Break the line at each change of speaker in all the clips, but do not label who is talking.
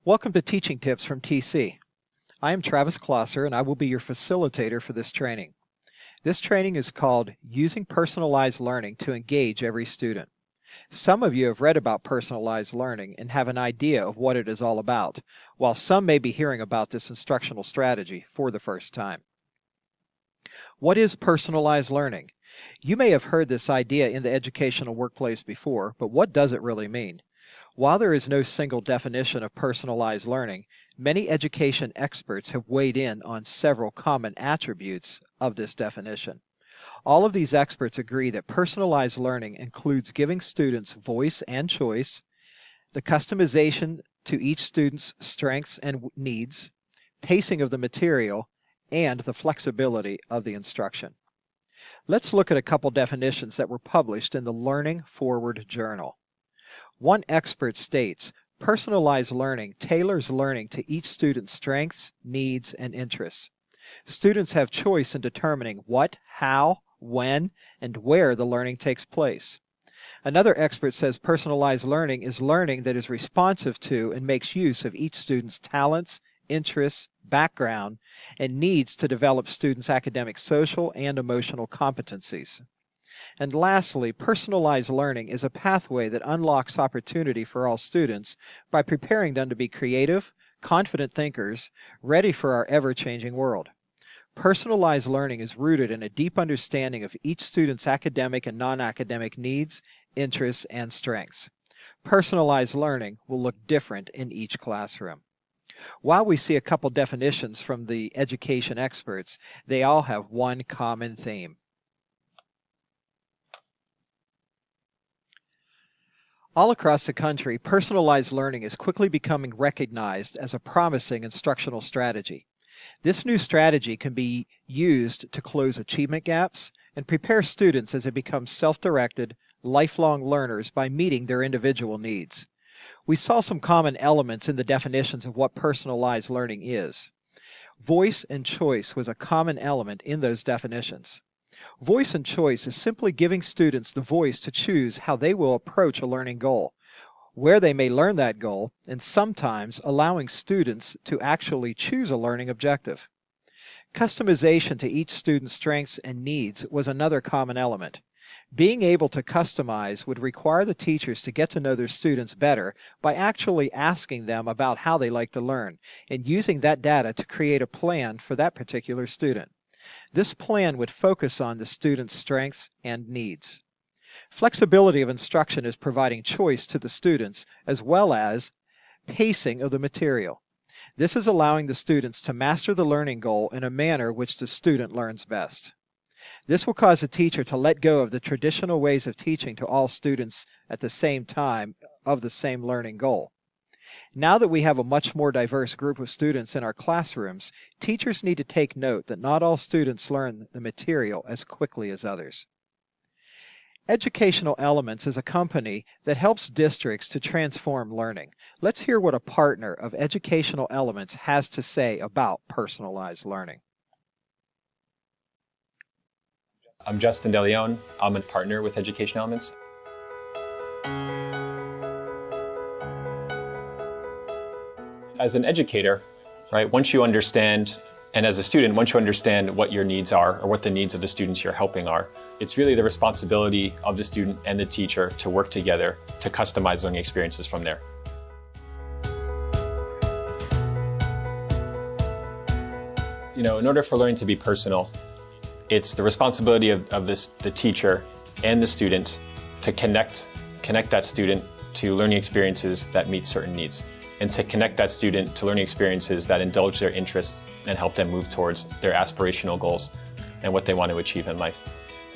Welcome to Teaching Tips from TC. I am Travis Klosser and I will be your facilitator for this training. This training is called Using Personalized Learning to Engage Every Student. Some of you have read about personalized learning and have an idea of what it is all about, while some may be hearing about this instructional strategy for the first time. What is personalized learning? You may have heard this idea in the educational workplace before, but what does it really mean? While there is no single definition of personalized learning, many education experts have weighed in on several common attributes of this definition. All of these experts agree that personalized learning includes giving students voice and choice, the customization to each student's strengths and needs, pacing of the material, and the flexibility of the instruction. Let's look at a couple definitions that were published in the Learning Forward Journal. One expert states, personalized learning tailors learning to each student's strengths, needs, and interests. Students have choice in determining what, how, when, and where the learning takes place. Another expert says personalized learning is learning that is responsive to and makes use of each student's talents, interests, background, and needs to develop students' academic, social, and emotional competencies. And lastly, personalized learning is a pathway that unlocks opportunity for all students by preparing them to be creative, confident thinkers, ready for our ever-changing world. Personalized learning is rooted in a deep understanding of each student's academic and non-academic needs, interests, and strengths. Personalized learning will look different in each classroom. While we see a couple definitions from the education experts, they all have one common theme. All across the country, personalized learning is quickly becoming recognized as a promising instructional strategy. This new strategy can be used to close achievement gaps and prepare students as they become self-directed, lifelong learners by meeting their individual needs. We saw some common elements in the definitions of what personalized learning is. Voice and choice was a common element in those definitions. Voice and choice is simply giving students the voice to choose how they will approach a learning goal, where they may learn that goal, and sometimes allowing students to actually choose a learning objective. Customization to each student's strengths and needs was another common element. Being able to customize would require the teachers to get to know their students better by actually asking them about how they like to learn and using that data to create a plan for that particular student. This plan would focus on the student's strengths and needs. Flexibility of instruction is providing choice to the students as well as pacing of the material. This is allowing the students to master the learning goal in a manner which the student learns best. This will cause the teacher to let go of the traditional ways of teaching to all students at the same time of the same learning goal. Now that we have a much more diverse group of students in our classrooms, teachers need to take note that not all students learn the material as quickly as others. Educational Elements is a company that helps districts to transform learning. Let's hear what a partner of Educational Elements has to say about personalized learning.
I'm Justin DeLeon. I'm a partner with Education Elements. As an educator, right, once you understand, and as a student, once you understand what your needs are or what the needs of the students you're helping are, it's really the responsibility of the student and the teacher to work together to customize learning experiences from there. You know, in order for learning to be personal, it's the responsibility of the teacher and the student to connect that student to learning experiences that meet certain needs, and to connect that student to learning experiences that indulge their interests and help them move towards their aspirational goals and what they want to achieve in life.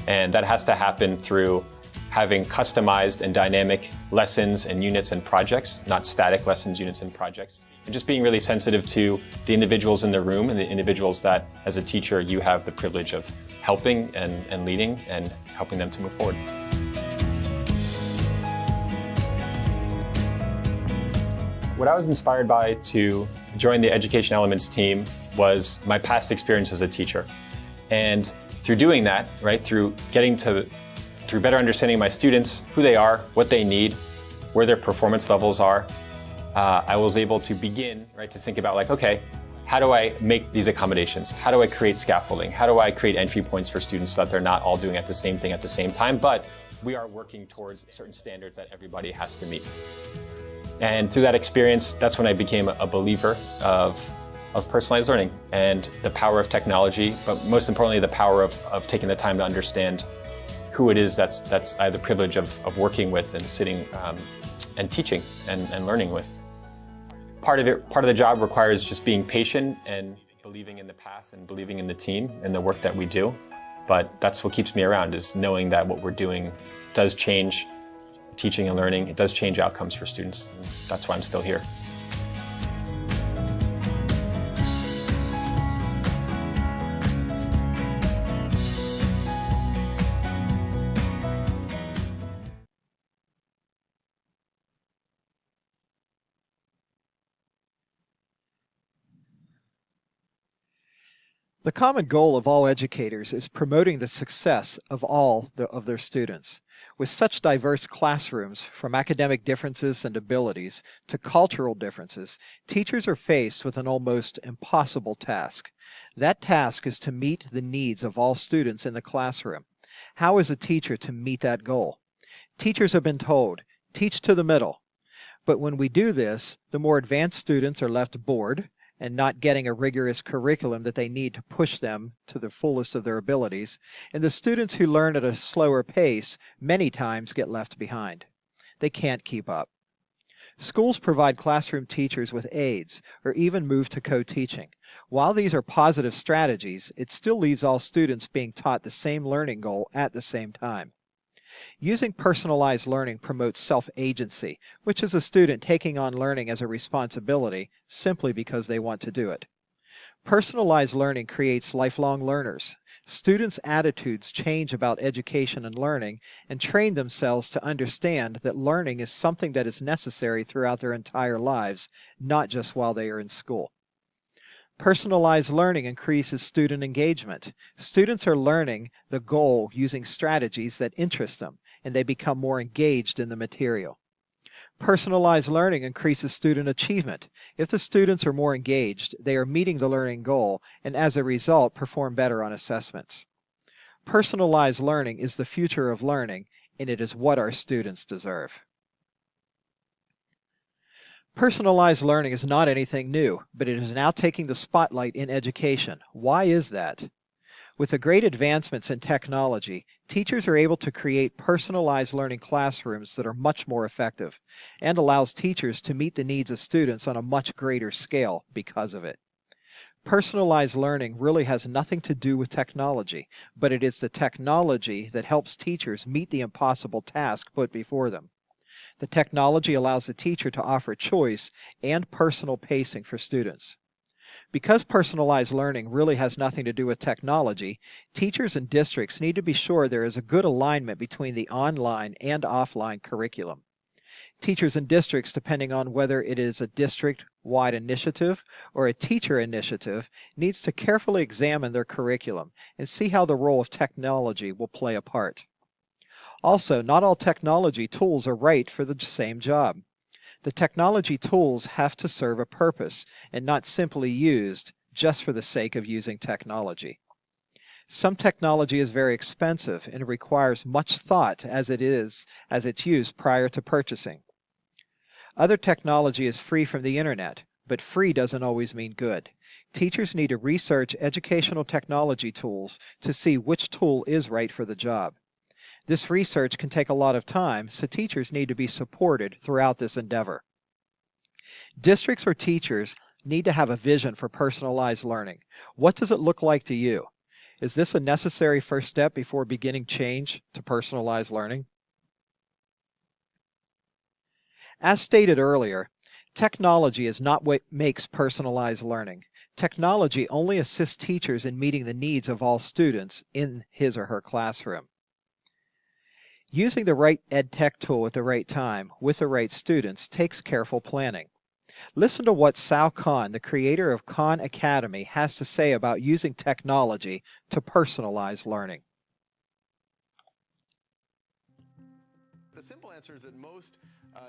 And that has to happen through having customized and dynamic lessons and units and projects, not static lessons, units, and projects. And just being really sensitive to the individuals in the room and the individuals that, as a teacher, you have the privilege of helping and leading and helping them to move forward. What I was inspired by to join the Education Elements team was my past experience as a teacher. And through doing that, right, through better understanding my students, who they are, what they need, where their performance levels are, I was able to begin, right, to think about like, okay, how do I make these accommodations? How do I create scaffolding? How do I create entry points for students so that they're not all doing at the same thing at the same time, but we are working towards certain standards that everybody has to meet. And through that experience, that's when I became a believer of personalized learning and the power of technology, but most importantly, the power of taking the time to understand who it is that's I have the privilege of working with and sitting and teaching and learning with. Part of the job requires just being patient and believing in the path and believing in the team and the work that we do. But that's what keeps me around, is knowing that what we're doing does change teaching and learning. It does change outcomes for students. And that's why I'm still here.
The common goal of all educators is promoting the success of all of their students. With such diverse classrooms, from academic differences and abilities to cultural differences, teachers are faced with an almost impossible task. That task is to meet the needs of all students in the classroom. How is a teacher to meet that goal? Teachers have been told, teach to the middle. But when we do this, the more advanced students are left bored and not getting a rigorous curriculum that they need to push them to the fullest of their abilities, and the students who learn at a slower pace many times get left behind. They can't keep up. Schools provide classroom teachers with aides or even move to co-teaching. While these are positive strategies, it still leaves all students being taught the same learning goal at the same time. Using personalized learning promotes self-agency, which is a student taking on learning as a responsibility simply because they want to do it. Personalized learning creates lifelong learners. Students' attitudes change about education and learning and train themselves to understand that learning is something that is necessary throughout their entire lives, not just while they are in school. Personalized learning increases student engagement. Students are learning the goal using strategies that interest them, and they become more engaged in the material. Personalized learning increases student achievement. If the students are more engaged, they are meeting the learning goal, and as a result, perform better on assessments. Personalized learning is the future of learning, and it is what our students deserve. Personalized learning is not anything new, but it is now taking the spotlight in education. Why is that? With the great advancements in technology, teachers are able to create personalized learning classrooms that are much more effective and allows teachers to meet the needs of students on a much greater scale because of it. Personalized learning really has nothing to do with technology, but it is the technology that helps teachers meet the impossible task put before them. The technology allows the teacher to offer choice and personal pacing for students. Because personalized learning really has nothing to do with technology, teachers and districts need to be sure there is a good alignment between the online and offline curriculum. Teachers and districts, depending on whether it is a district-wide initiative or a teacher initiative, needs to carefully examine their curriculum and see how the role of technology will play a part. Also, not all technology tools are right for the same job. The technology tools have to serve a purpose and not simply used just for the sake of using technology. Some technology is very expensive and requires much thought as it's used prior to purchasing. Other technology is free from the internet, but free doesn't always mean good. Teachers need to research educational technology tools to see which tool is right for the job. This research can take a lot of time, so teachers need to be supported throughout this endeavor. Districts or teachers need to have a vision for personalized learning. What does it look like to you? Is this a necessary first step before beginning change to personalized learning? As stated earlier, technology is not what makes personalized learning. Technology only assists teachers in meeting the needs of all students in his or her classroom. Using the right EdTech tool at the right time with the right students takes careful planning. Listen to what Sal Khan, the creator of Khan Academy, has to say about using technology to personalize learning.
The simple answer is that most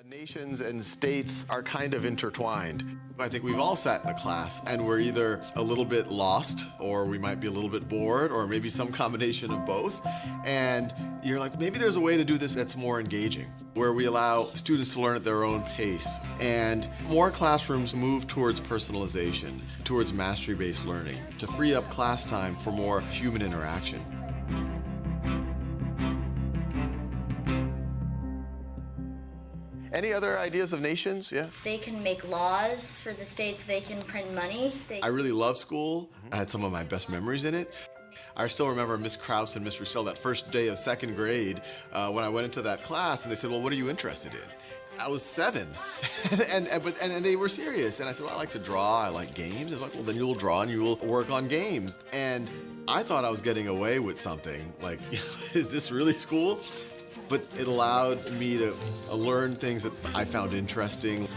Nations and states are kind of intertwined. I think we've all sat in a class and we're either a little bit lost or we might be a little bit bored or maybe some combination of both. And you're like, maybe there's a way to do this that's more engaging, where we allow students to learn at their own pace. And more classrooms move towards personalization, towards mastery-based learning, to free up class time for more human interaction. Any other ideas of nations? Yeah.
They can make laws for the states. They can print money.
I really love school. I had some of my best memories in it. I still remember Miss Krause and Miss Roussel that first day of second grade when I went into that class and they said, well, what are you interested in? I was 7, and they were serious. And I said, well, I like to draw, I like games. They're like, well, then you'll draw and you will work on games. And I thought I was getting away with something. Like, is this really school? But it allowed me to learn things that I found interesting.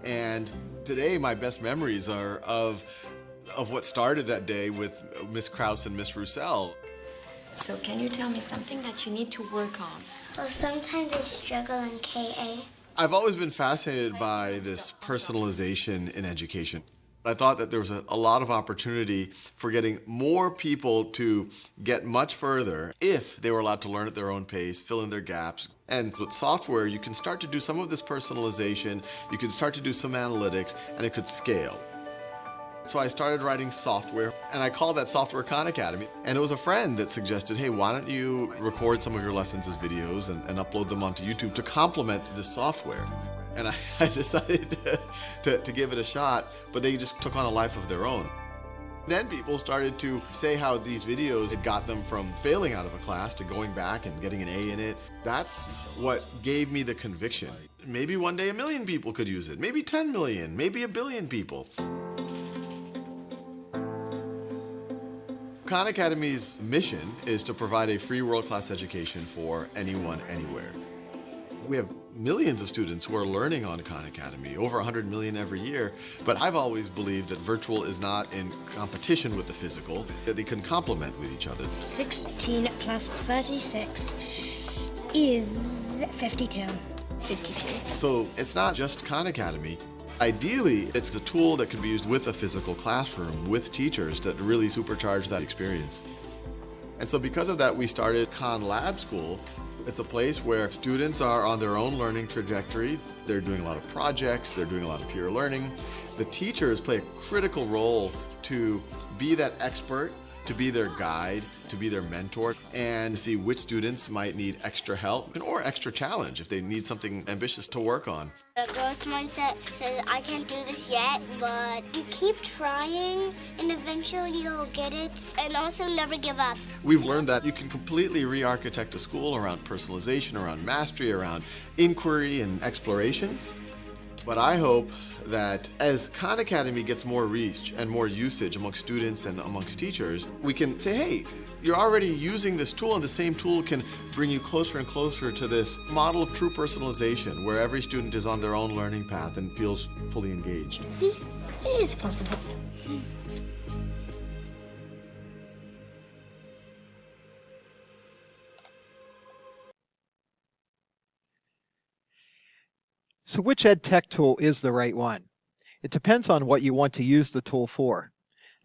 And today, my best memories are of what started that day with Miss Krause and Miss Roussel.
So can you tell me something that you need to work on?
Well, sometimes I struggle in KA.
I've always been fascinated by this personalization in education. I thought that there was a lot of opportunity for getting more people to get much further if they were allowed to learn at their own pace, fill in their gaps. And with software, you can start to do some of this personalization, you can start to do some analytics, and it could scale. So I started writing software, and I called that software Khan Academy. And it was a friend that suggested, hey, why don't you record some of your lessons as videos and upload them onto YouTube to complement this software? And I decided to give it a shot, but they just took on a life of their own. Then people started to say how these videos had got them from failing out of a class to going back and getting an A in it. That's what gave me the conviction. Maybe one day 1 million people could use it, maybe 10 million, maybe 1 billion people. Khan Academy's mission is to provide a free world-class education for anyone, anywhere. We have millions of students who are learning on Khan Academy, over 100 million every year, but I've always believed that virtual is not in competition with the physical, that they can complement with each other.
16 plus 36 is 52.
52.
So it's not just Khan Academy. Ideally, it's a tool that can be used with a physical classroom, with teachers, to really supercharge that experience. And so because of that, we started Khan Lab School. It's a place where students are on their own learning trajectory. They're doing a lot of projects, they're doing a lot of peer learning. The teachers play a critical role to be that expert, to be their guide, to be their mentor, and see which students might need extra help or extra challenge if they need something ambitious to work on.
The growth mindset says, I can't do this yet, but you keep trying and eventually you'll get it, and also never give up.
We've learned that you can completely re-architect a school around personalization, around mastery, around inquiry and exploration. But I hope that as Khan Academy gets more reach and more usage amongst students and amongst teachers, we can say, hey, you're already using this tool, and the same tool can bring you closer and closer to this model of true personalization, where every student is on their own learning path and feels fully engaged.
See, it is possible.
So which ed tech tool is the right one? It depends on what you want to use the tool for.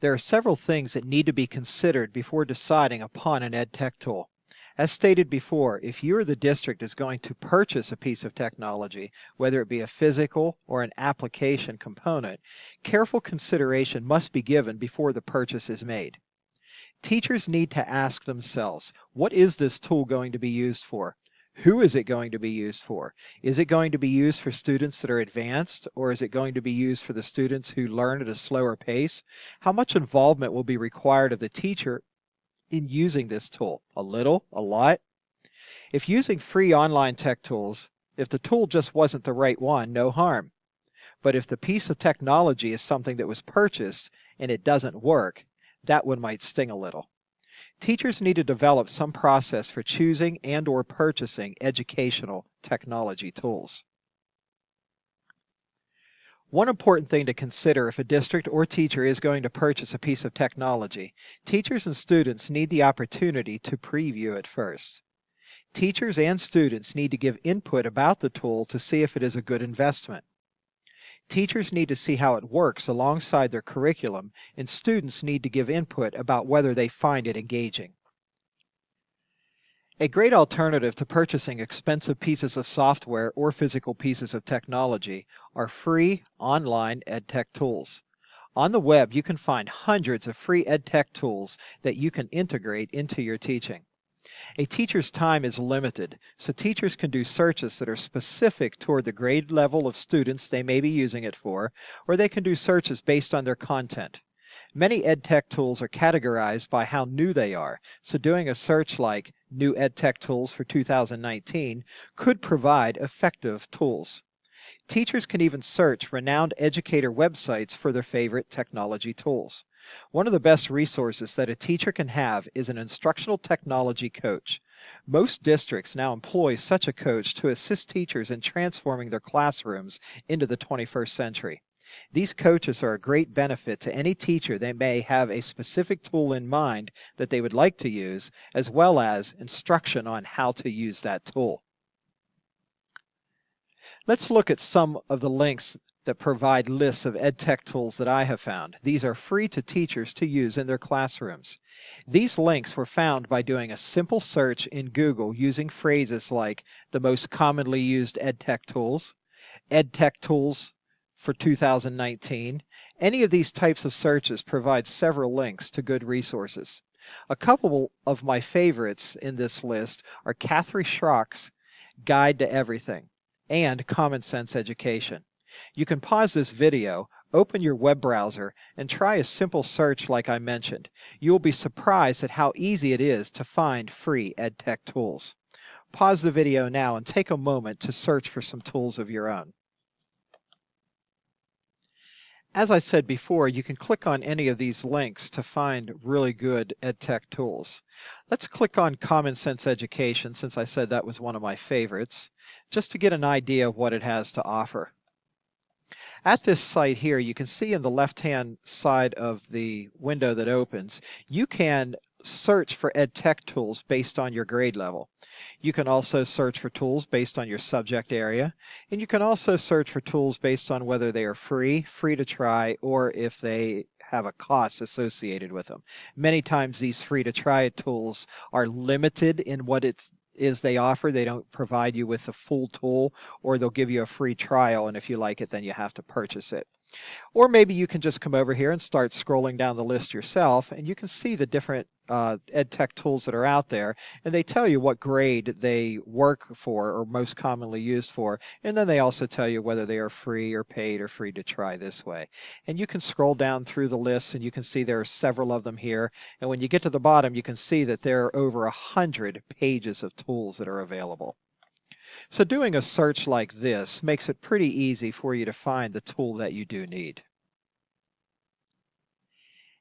There are several things that need to be considered before deciding upon an ed tech tool. As stated before, if you or the district is going to purchase a piece of technology, whether it be a physical or an application component, careful consideration must be given before the purchase is made. Teachers need to ask themselves, what is this tool going to be used for? Who is it going to be used for? Is it going to be used for students that are advanced, or is it going to be used for the students who learn at a slower pace? How much involvement will be required of the teacher in using this tool? A little? A lot? If using free online tech tools, if the tool just wasn't the right one, no harm. But if the piece of technology is something that was purchased and it doesn't work, that one might sting a little. Teachers need to develop some process for choosing and or purchasing educational technology tools. One important thing to consider if a district or teacher is going to purchase a piece of technology, teachers and students need the opportunity to preview it first. Teachers and students need to give input about the tool to see if it is a good investment. Teachers need to see how it works alongside their curriculum, and students need to give input about whether they find it engaging. A great alternative to purchasing expensive pieces of software or physical pieces of technology are free online EdTech tools. On the web, you can find hundreds of free EdTech tools that you can integrate into your teaching. A teacher's time is limited, so teachers can do searches that are specific toward the grade level of students they may be using it for, or they can do searches based on their content. Many EdTech tools are categorized by how new they are, so doing a search like New EdTech Tools for 2019 could provide effective tools. Teachers can even search renowned educator websites for their favorite technology tools. One of the best resources that a teacher can have is an instructional technology coach. Most districts now employ such a coach to assist teachers in transforming their classrooms into the 21st century. These coaches are a great benefit to any teacher that may have a specific tool in mind that they would like to use, as well as instruction on how to use that tool. Let's look at some of the links that provide lists of EdTech tools that I have found. These are free to teachers to use in their classrooms. These links were found by doing a simple search in Google using phrases like the most commonly used EdTech tools for 2019. Any of these types of searches provide several links to good resources. A couple of my favorites in this list are Catherine Schrock's Guide to Everything and Common Sense Education. You can pause this video, open your web browser, and try a simple search like I mentioned. You will be surprised at how easy it is to find free EdTech tools. Pause the video now and take a moment to search for some tools of your own. As I said before, you can click on any of these links to find really good EdTech tools. Let's click on Common Sense Education, since I said that was one of my favorites, just to get an idea of what it has to offer. At this site here, you can see in the left-hand side of the window that opens, you can search for EdTech tools based on your grade level. You can also search for tools based on your subject area, and you can also search for tools based on whether they are free to try, or if they have a cost associated with them. Many times these free to try tools are limited in what it is they offer. They don't provide you with a full tool, or they'll give you a free trial, and if you like it, then you have to purchase it. Or maybe you can just come over here and start scrolling down the list yourself, and you can see the different EdTech tools that are out there, and they tell you what grade they work for or most commonly used for, and then they also tell you whether they are free or paid or free to try this way. And you can scroll down through the list, and you can see there are several of them here, and when you get to the bottom, you can see that there are over 100 pages of tools that are available. So doing a search like this makes it pretty easy for you to find the tool that you do need.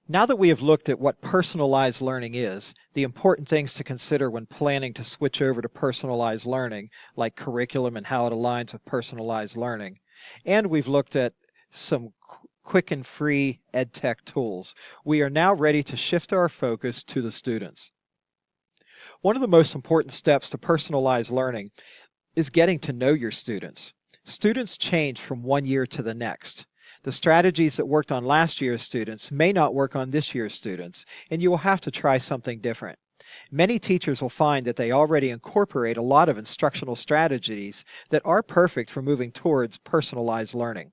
Now that we have looked at what personalized learning is, the important things to consider when planning to switch over to personalized learning, like curriculum and how it aligns with personalized learning, and we've looked at some quick and free EdTech tools, we are now ready to shift our focus to the students. One of the most important steps to personalized learning is getting to know your students. Students change from one year to the next. The strategies that worked on last year's students may not work on this year's students, and you will have to try something different. Many teachers will find that they already incorporate a lot of instructional strategies that are perfect for moving towards personalized learning.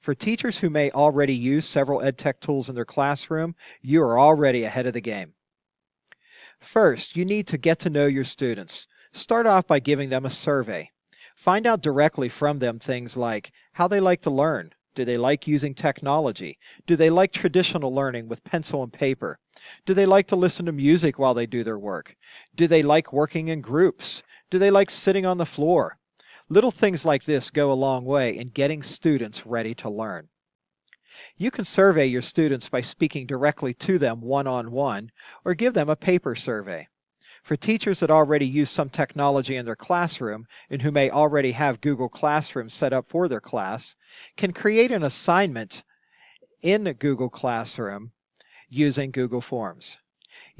For teachers who may already use several EdTech tools in their classroom, you are already ahead of the game. First, you need to get to know your students. Start off by giving them a survey. Find out directly from them things like how they like to learn. Do they like using technology? Do they like traditional learning with pencil and paper? Do they like to listen to music while they do their work? Do they like working in groups? Do they like sitting on the floor? Little things like this go a long way in getting students ready to learn. You can survey your students by speaking directly to them one-on-one, or give them a paper survey. For teachers that already use some technology in their classroom and who may already have Google Classroom set up for their class, can create an assignment in Google Classroom using Google Forms.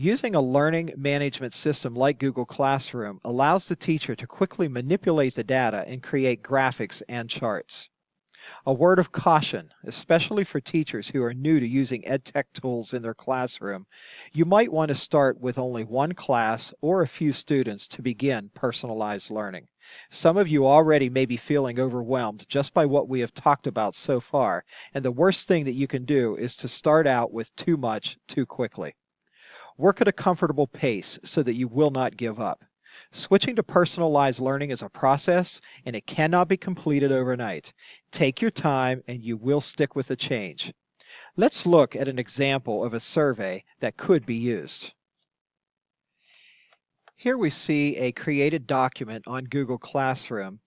Using a learning management system like Google Classroom allows the teacher to quickly manipulate the data and create graphics and charts. A word of caution, especially for teachers who are new to using EdTech tools in their classroom, you might want to start with only one class or a few students to begin personalized learning. Some of you already may be feeling overwhelmed just by what we have talked about so far, and the worst thing that you can do is to start out with too much too quickly. Work at a comfortable pace so that you will not give up. Switching to personalized learning is a process, and it cannot be completed overnight. Take your time, and you will stick with the change. Let's look at an example of a survey that could be used. Here we see a created document on Google Classroom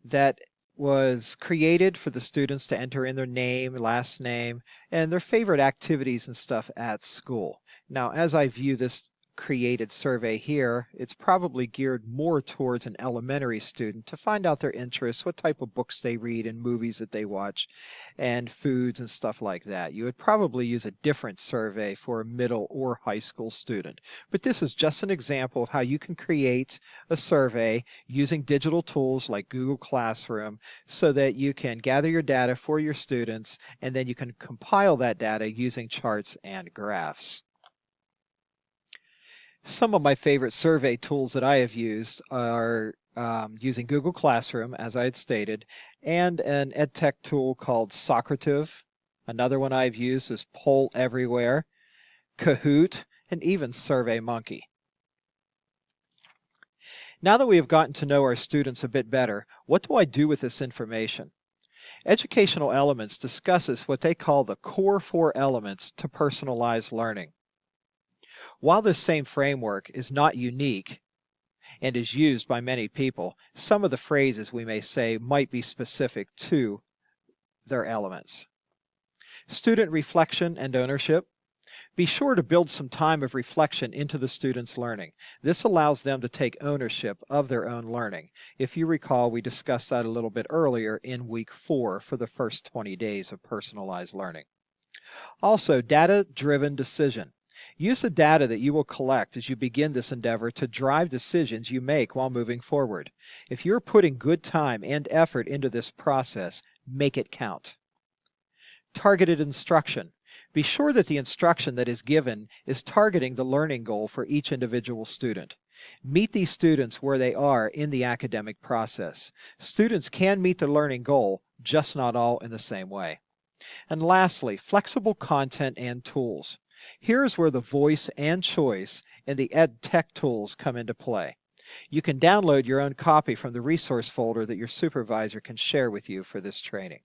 that was created for the students to enter in their name, last name, and their favorite activities and stuff at school. Now, as I view this created survey here, it's probably geared more towards an elementary student to find out their interests, what type of books they read and movies that they watch, and foods and stuff like that. You would probably use a different survey for a middle or high school student. But this is just an example of how you can create a survey using digital tools like Google Classroom so that you can gather your data for your students, and then you can compile that data using charts and graphs. Some of my favorite survey tools that I have used are using Google Classroom, as I had stated, and an EdTech tool called Socrative. Another one I've used is Poll Everywhere, Kahoot, and even SurveyMonkey. Now that we have gotten to know our students a bit better, what do I do with this information? Educational Elements discusses what they call the core 4 elements to personalized learning. While this same framework is not unique and is used by many people, some of the phrases we may say might be specific to their elements. Student reflection and ownership. Be sure to build some time of reflection into the student's learning. This allows them to take ownership of their own learning. If you recall, we discussed that a little bit earlier in week 4 for the first 20 days of personalized learning. Also, data-driven decision. Use the data that you will collect as you begin this endeavor to drive decisions you make while moving forward. If you're putting good time and effort into this process, make it count. Targeted instruction. Be sure that the instruction that is given is targeting the learning goal for each individual student. Meet these students where they are in the academic process. Students can meet the learning goal, just not all in the same way. And lastly, flexible content and tools. Here is where the voice and choice and the EdTech tools come into play. You can download your own copy from the resource folder that your supervisor can share with you for this training.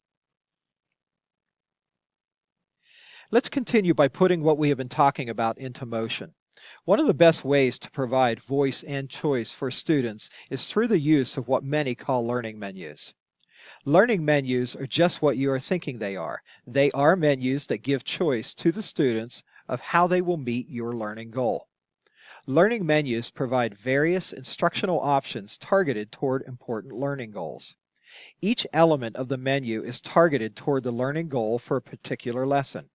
Let's continue by putting what we have been talking about into motion. One of the best ways to provide voice and choice for students is through the use of what many call learning menus. Learning menus are just what you are thinking they are. They are menus that give choice to the students of how they will meet your learning goal. Learning menus provide various instructional options targeted toward important learning goals. Each element of the menu is targeted toward the learning goal for a particular lesson.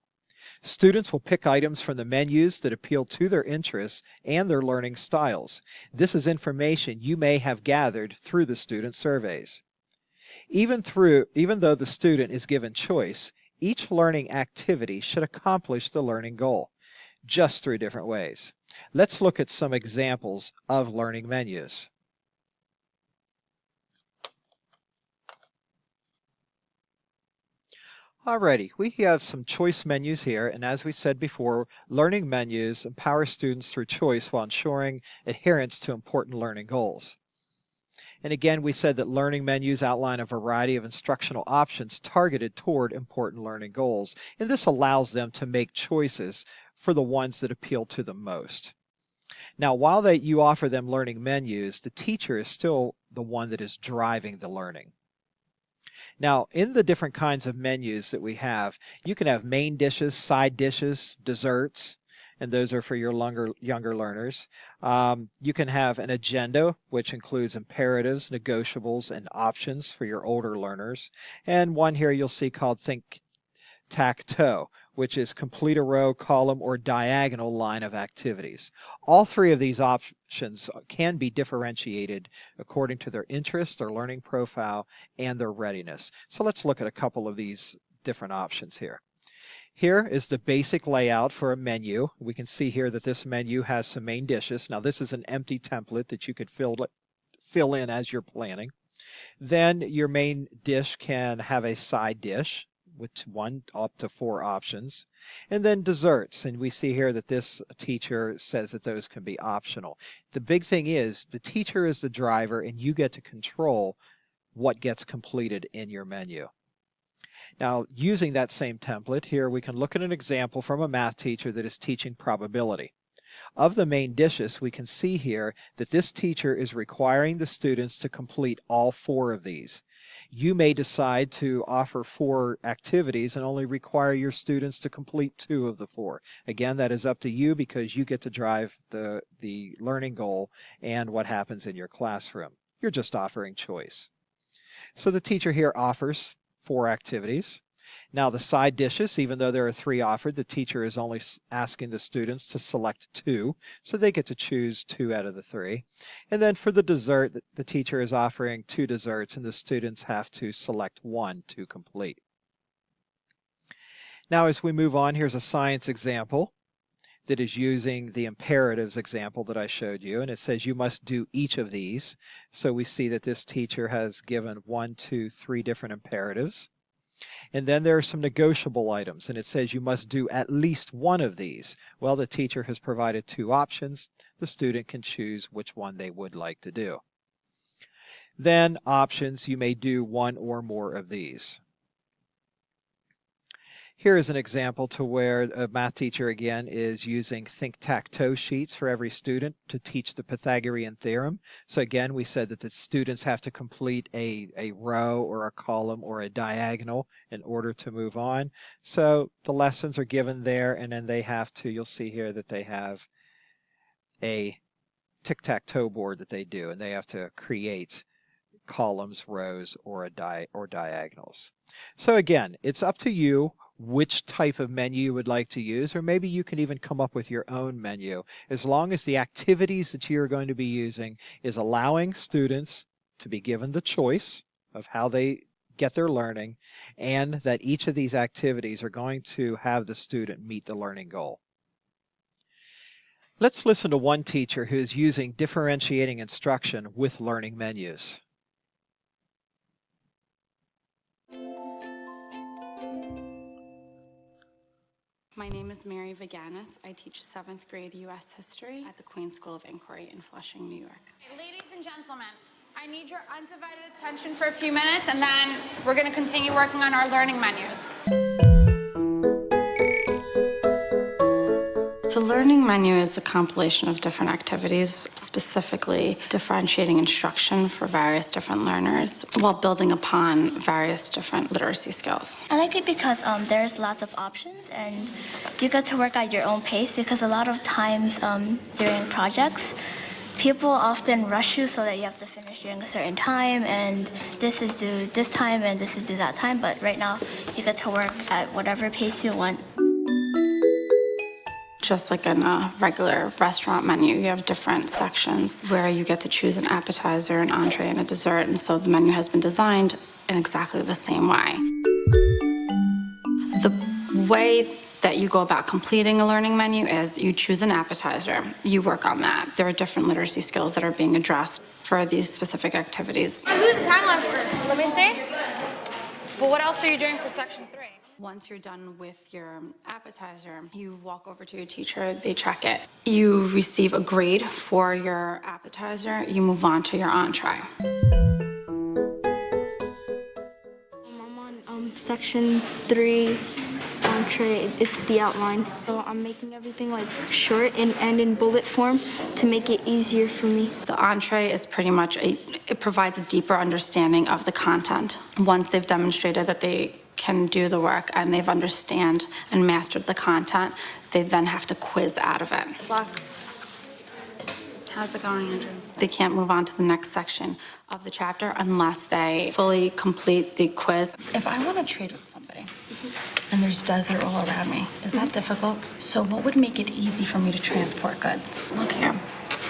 Students will pick items from the menus that appeal to their interests and their learning styles. This is information you may have gathered through the student surveys. Even though the student is given choice, each learning activity should accomplish the learning goal, just through different ways. Let's look at some examples of learning menus. Alrighty, we have some choice menus here, and as we said before, learning menus empower students through choice while ensuring adherence to important learning goals. And again, we said that learning menus outline a variety of instructional options targeted toward important learning goals, and this allows them to make choices for the ones that appeal to them most. Now, while you offer them learning menus, the teacher is still the one that is driving the learning. Now, in the different kinds of menus that we have, you can have main dishes, side dishes, desserts, and those are for your younger learners. You can have an agenda, which includes imperatives, negotiables, and options for your older learners. And one here you'll see called Think tic-tac-toe, which is complete a row, column, or diagonal line of activities. All three of these options can be differentiated according to their interest, their learning profile, and their readiness. So let's look at a couple of these different options here. Here is the basic layout for a menu. We can see here that this menu has some main dishes. Now this is an empty template that you could fill in as you're planning. Then your main dish can have a side dish with 1 up to 4 options. And then desserts. And we see here that this teacher says that those can be optional. The big thing is the teacher is the driver and you get to control what gets completed in your menu. Now, using that same template, here we can look at an example from a math teacher that is teaching probability. Of the main dishes, we can see here that this teacher is requiring the students to complete all 4 of these. You may decide to offer 4 activities and only require your students to complete 2 of the 4. Again, that is up to you because you get to drive the learning goal and what happens in your classroom. You're just offering choice. So the teacher here offers 4 activities. Now the side dishes, even though there are 3 offered, the teacher is only asking the students to select 2, so they get to choose 2 out of the 3. And then for the dessert, the teacher is offering 2 desserts and the students have to select 1 to complete. Now as we move on, here's a science example that is using the imperatives example that I showed you, and it says you must do each of these. So we see that this teacher has given 1, 2, 3 different imperatives. And then there are some negotiable items, and it says you must do at least 1 of these. Well, the teacher has provided 2 options. The student can choose which one they would like to do. Then options, you may do 1 or more of these. Here is an example to where a math teacher again is using tic-tac-toe sheets for every student to teach the Pythagorean theorem. So again, we said that the students have to complete a row or a column or a diagonal in order to move on. So the lessons are given there, and then they have to, you'll see here that they have a tic-tac-toe board that they do, and they have to create columns, rows, or diagonals. So again, it's up to you which type of menu you would like to use, or maybe you can even come up with your own menu, as long as the activities that you're going to be using is allowing students to be given the choice of how they get their learning, and that each of these activities are going to have the student meet the learning goal. Let's listen to one teacher who is using differentiating instruction with learning menus.
My name is Mary Viganis. I teach 7th grade U.S. History at the Queen School of Inquiry in Flushing, New York.
Ladies and gentlemen, I need your undivided attention for a few minutes, and then we're going to continue working on our learning menus.
The learning menu is a compilation of different activities, specifically differentiating instruction for various different learners while building upon various different literacy skills.
I like it because there's lots of options and you get to work at your own pace, because a lot of times during projects, people often rush you so that you have to finish during a certain time, and this is due this time and this is due that time, but right now you get to work at whatever pace you want.
Just like in a regular restaurant menu, you have different sections where you get to choose an appetizer, an entree, and a dessert, and so the menu has been designed in exactly the same way. The way that you go about completing a learning menu is you choose an appetizer, you work on that. There are different literacy skills that are being addressed for these specific activities.
Who's the time left first? Let me see. But what else are you doing for section 3?
Once you're done with your appetizer, you walk over to your teacher, they check it. You receive a grade for your appetizer, you move on to your entree.
I'm on section 3 entree. It's the outline. So I'm making everything like short and in bullet form to make it easier for me.
The entree is pretty much it provides a deeper understanding of the content. Once they've demonstrated that they can do the work and they've understand and mastered the content, they then have to quiz out of it.
Good luck.
How's it going, Andrew? They can't move on to the next section of the chapter unless they fully complete the quiz. If I want to trade with somebody, And there's desert all around me. Is that difficult? So what would make it easy for me to transport goods? Look here.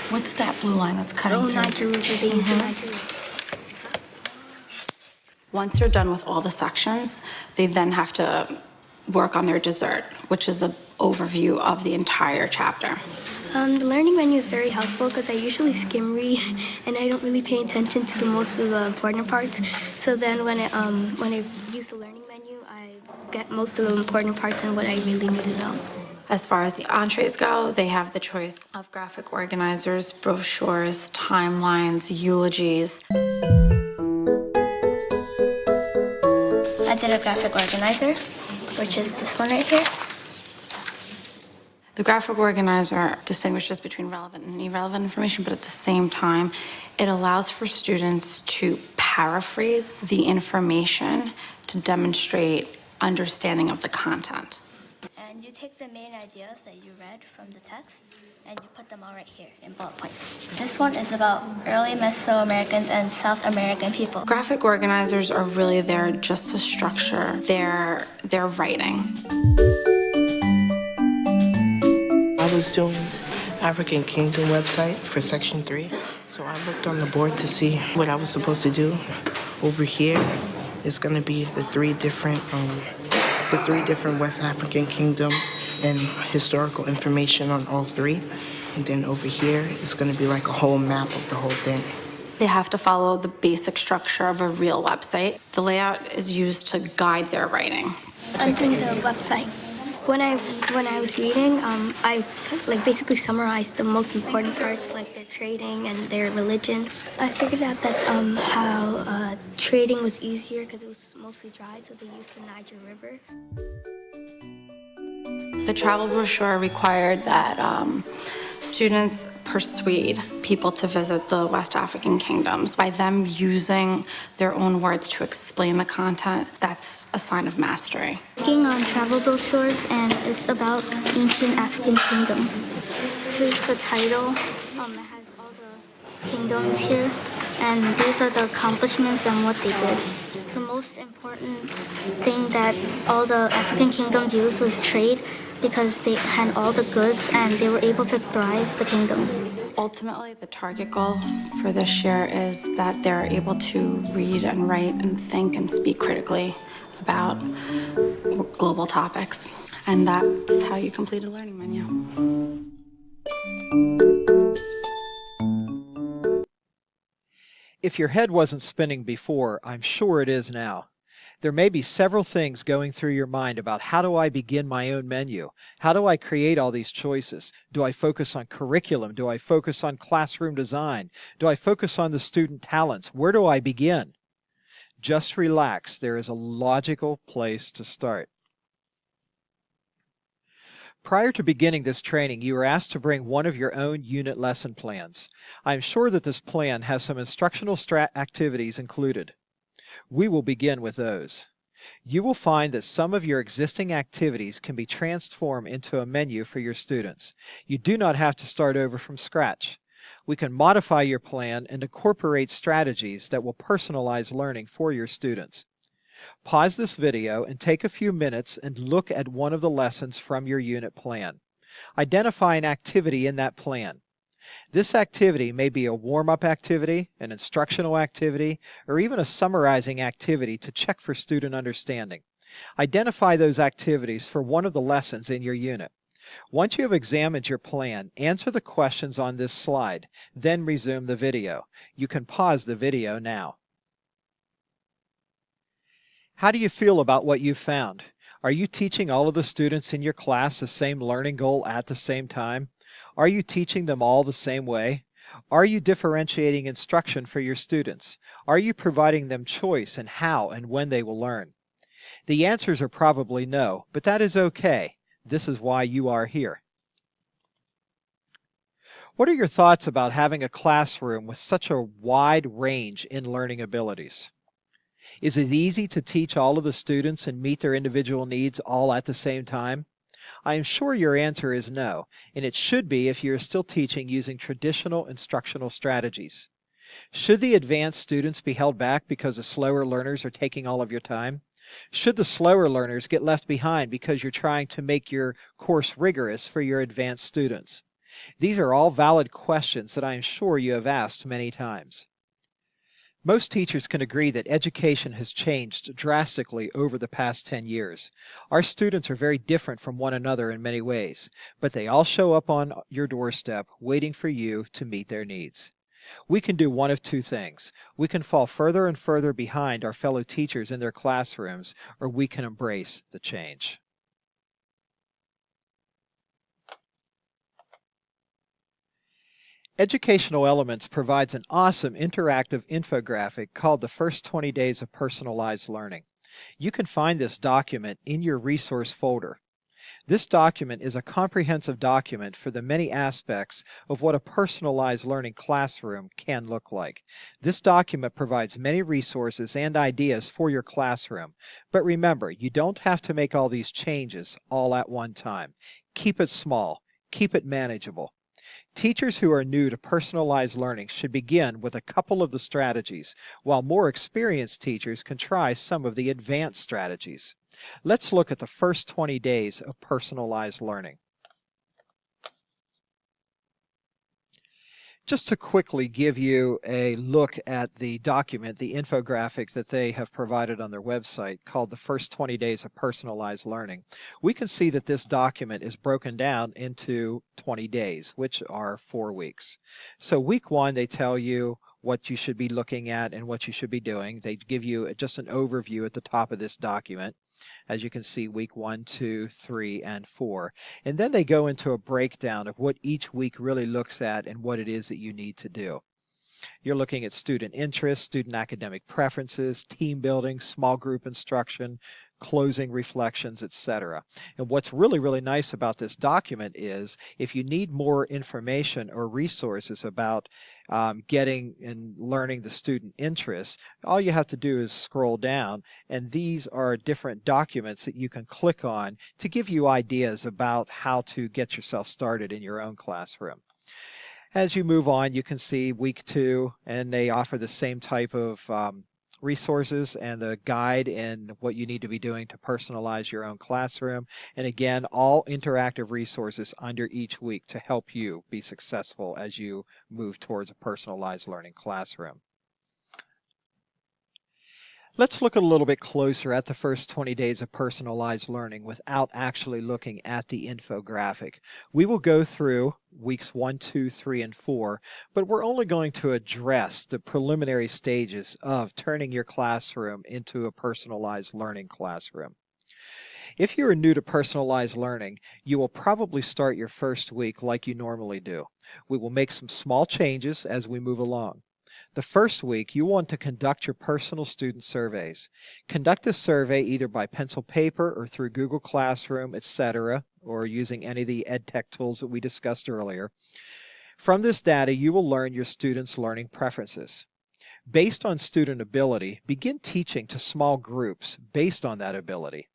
What's that blue line that's cutting through?
Niger River. They use the Niger River.
Once they're done with all the sections, they then have to work on their dessert, which is an overview of the entire chapter.
The learning menu is very helpful because I usually skim read and I don't really pay attention to the most of the important parts. So then when I use the learning menu, I get most of the important parts and what I really need to know.
As far as the entrees go, they have the choice of graphic organizers, brochures, timelines, eulogies.
I did a graphic organizer, which is this one right here.
The graphic organizer distinguishes between relevant and irrelevant information, but at the same time, it allows for students to paraphrase the information to demonstrate understanding of the content.
And you take the main ideas that you read from the text and you put them all right here in bullet points. This one is about early Mesoamericans and South American people.
Graphic organizers are really there just to structure their writing.
I was doing African Kingdom website for Section 3, so I looked on the board to see what I was supposed to do. Over here is going to be the three different West African kingdoms and historical information on all three. And then over here it's going to be like a whole map of the whole thing.
They have to follow the basic structure of a real website. The layout is used to guide their writing.
I'm doing the website. When I was reading, I basically summarized the most important parts, like their trading and their religion. I figured out that how trading was easier because it was mostly dry, so they used the Niger River.
The travel brochure required that students persuade people to visit the West African kingdoms by them using their own words to explain the content. That's a sign of mastery.
Working on travel brochures, and it's about ancient African kingdoms. This is the title. It has all the kingdoms here, and these are the accomplishments and what they did. The most important thing that all the African kingdoms used was trade, because they had all the goods and they were able to thrive the kingdoms.
Ultimately, the target goal for this year is that they're able to read and write and think and speak critically about global topics. And that's how you complete a learning menu.
If your head wasn't spinning before, I'm sure it is now. There may be several things going through your mind about how do I begin my own menu? How do I create all these choices? Do I focus on curriculum? Do I focus on classroom design? Do I focus on the student talents? Where do I begin? Just relax. There is a logical place to start. Prior to beginning this training, you were asked to bring one of your own unit lesson plans. I am sure that this plan has some instructional activities included. We will begin with those. You will find that some of your existing activities can be transformed into a menu for your students. You do not have to start over from scratch. We can modify your plan and incorporate strategies that will personalize learning for your students. Pause this video and take a few minutes and look at one of the lessons from your unit plan. Identify an activity in that plan. This activity may be a warm-up activity, an instructional activity, or even a summarizing activity to check for student understanding. Identify those activities for one of the lessons in your unit. Once you have examined your plan, answer the questions on this slide, then resume the video. You can pause the video now. How do you feel about what you found? Are you teaching all of the students in your class the same learning goal at the same time? Are you teaching them all the same way? Are you differentiating instruction for your students? Are you providing them choice in how and when they will learn? The answers are probably no, but that is okay. This is why you are here. What are your thoughts about having a classroom with such a wide range in learning abilities? Is it easy to teach all of the students and meet their individual needs all at the same time? I am sure your answer is no, and it should be if you are still teaching using traditional instructional strategies. Should the advanced students be held back because the slower learners are taking all of your time? Should the slower learners get left behind because you're trying to make your course rigorous for your advanced students? These are all valid questions that I am sure you have asked many times. Most teachers can agree that education has changed drastically over the past 10 years. Our students are very different from one another in many ways, but they all show up on your doorstep waiting for you to meet their needs. We can do one of two things. We can fall further and further behind our fellow teachers in their classrooms, or we can embrace the change. Educational Elements provides an awesome interactive infographic called The First 20 Days of Personalized Learning. You can find this document in your resource folder. This document is a comprehensive document for the many aspects of what a personalized learning classroom can look like. This document provides many resources and ideas for your classroom. But remember, you don't have to make all these changes all at one time. Keep it small. Keep it manageable. Teachers who are new to personalized learning should begin with a couple of the strategies, while more experienced teachers can try some of the advanced strategies. Let's look at the first 20 days of personalized learning. Just to quickly give you a look at the document, the infographic that they have provided on their website called The First 20 Days of Personalized Learning, we can see that this document is broken down into 20 days, which are 4 weeks. So week 1, they tell you what you should be looking at and what you should be doing. They give you just an overview at the top of this document. As you can see, week 1, 2, 3, and 4. And then they go into a breakdown of what each week really looks at and what it is that you need to do. You're looking at student interests, student academic preferences, team building, small group instruction, closing reflections, etc. And what's really, really nice about this document is if you need more information or resources about getting and learning the student interests, all you have to do is scroll down, and these are different documents that you can click on to give you ideas about how to get yourself started in your own classroom. As you move on, you can see week 2, and they offer the same type of resources and the guide and what you need to be doing to personalize your own classroom. And again, all interactive resources under each week to help you be successful as you move towards a personalized learning classroom. Let's look a little bit closer at the first 20 days of personalized learning without actually looking at the infographic. We will go through weeks 1, 2, 3, and 4, but we're only going to address the preliminary stages of turning your classroom into a personalized learning classroom. If you are new to personalized learning, you will probably start your first week like you normally do. We will make some small changes as we move along. The first week, you want to conduct your personal student surveys. Conduct this survey either by pencil paper or through Google Classroom, etc., or using any of the EdTech tools that we discussed earlier. From this data, you will learn your students' learning preferences. Based on student ability, begin teaching to small groups based on that ability.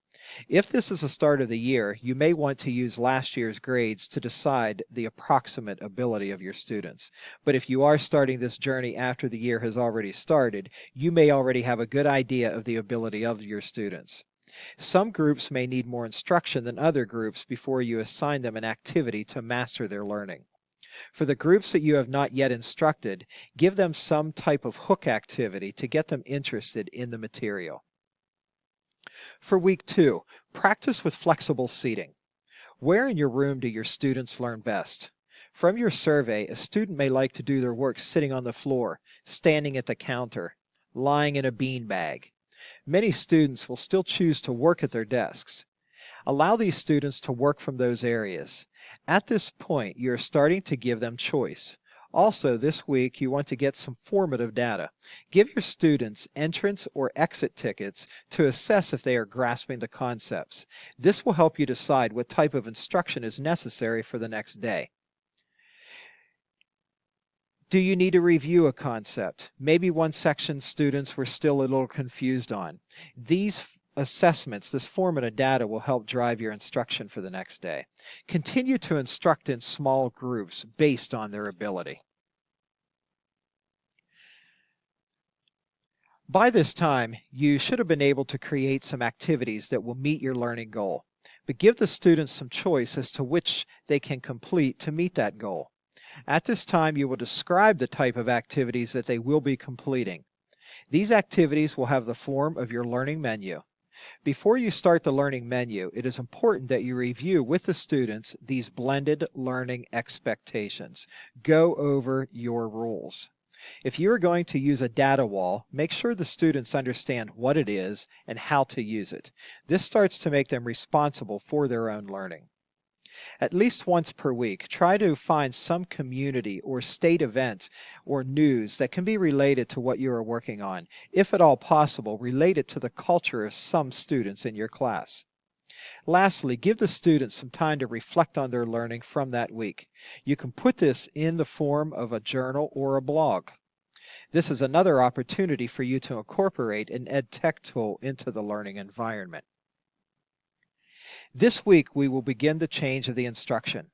If this is the start of the year, you may want to use last year's grades to decide the approximate ability of your students. But if you are starting this journey after the year has already started, you may already have a good idea of the ability of your students. Some groups may need more instruction than other groups before you assign them an activity to master their learning. For the groups that you have not yet instructed, give them some type of hook activity to get them interested in the material. For week 2, practice with flexible seating. Where in your room do your students learn best? From your survey, a student may like to do their work sitting on the floor, standing at the counter, lying in a beanbag. Many students will still choose to work at their desks. Allow these students to work from those areas. At this point, you're starting to give them choice. Also, this week, you want to get some formative data. Give your students entrance or exit tickets to assess if they are grasping the concepts. This will help you decide what type of instruction is necessary for the next day. Do you need to review a concept? Maybe one section students were still a little confused on. These assessments, this formative data will help drive your instruction for the next day. Continue to instruct in small groups based on their ability. By this time, you should have been able to create some activities that will meet your learning goal, but give the students some choice as to which they can complete to meet that goal. At this time, you will describe the type of activities that they will be completing. These activities will have the form of your learning menu. Before you start the learning menu, it is important that you review with the students these blended learning expectations. Go over your rules. If you are going to use a data wall, make sure the students understand what it is and how to use it. This starts to make them responsible for their own learning. At least once per week, try to find some community or state event or news that can be related to what you are working on. If at all possible, relate it to the culture of some students in your class. Lastly, give the students some time to reflect on their learning from that week. You can put this in the form of a journal or a blog. This is another opportunity for you to incorporate an EdTech tool into the learning environment. This week, we will begin the change of the instruction.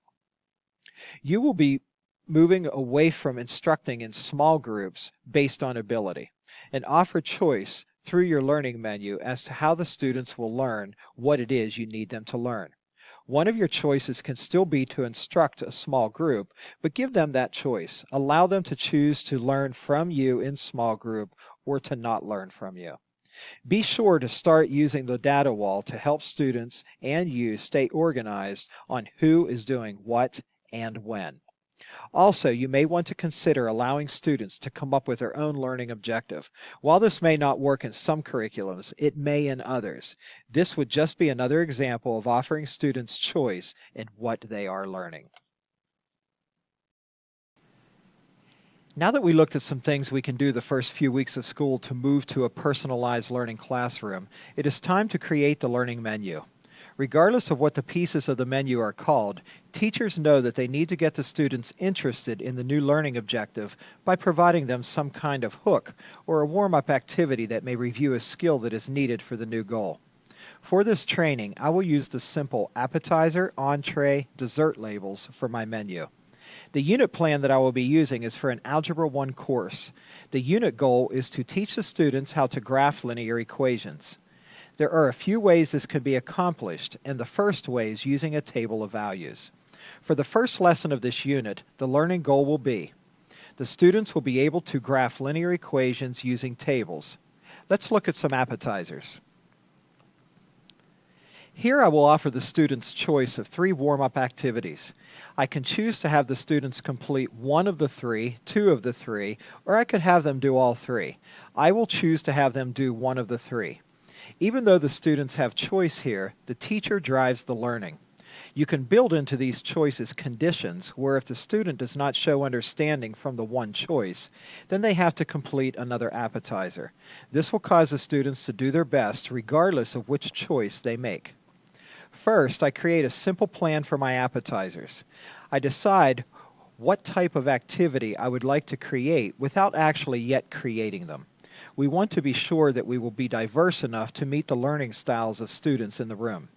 You will be moving away from instructing in small groups based on ability and offer choice through your learning menu as to how the students will learn what it is you need them to learn. One of your choices can still be to instruct a small group, but give them that choice. Allow them to choose to learn from you in small group or to not learn from you. Be sure to start using the data wall to help students and you stay organized on who is doing what and when. Also, you may want to consider allowing students to come up with their own learning objective. While this may not work in some curriculums, it may in others. This would just be another example of offering students choice in what they are learning. Now that we looked at some things we can do the first few weeks of school to move to a personalized learning classroom, it is time to create the learning menu. Regardless of what the pieces of the menu are called, teachers know that they need to get the students interested in the new learning objective by providing them some kind of hook or a warm-up activity that may review a skill that is needed for the new goal. For this training, I will use the simple appetizer, entree, dessert labels for my menu. The unit plan that I will be using is for an Algebra 1 course. The unit goal is to teach the students how to graph linear equations. There are a few ways this can be accomplished, and the first way is using a table of values. For the first lesson of this unit, the learning goal will be: the students will be able to graph linear equations using tables. Let's look at some appetizers. Here I will offer the students choice of 3 warm-up activities. I can choose to have the students complete 1 of the 3, 2 of the 3, or I could have them do all 3. I will choose to have them do 1 of the 3. Even though the students have choice here, the teacher drives the learning. You can build into these choices conditions where if the student does not show understanding from the one choice, then they have to complete another appetizer. This will cause the students to do their best regardless of which choice they make. First, I create a simple plan for my appetizers. I decide what type of activity I would like to create without actually yet creating them. We want to be sure that we will be diverse enough to meet the learning styles of students in the room.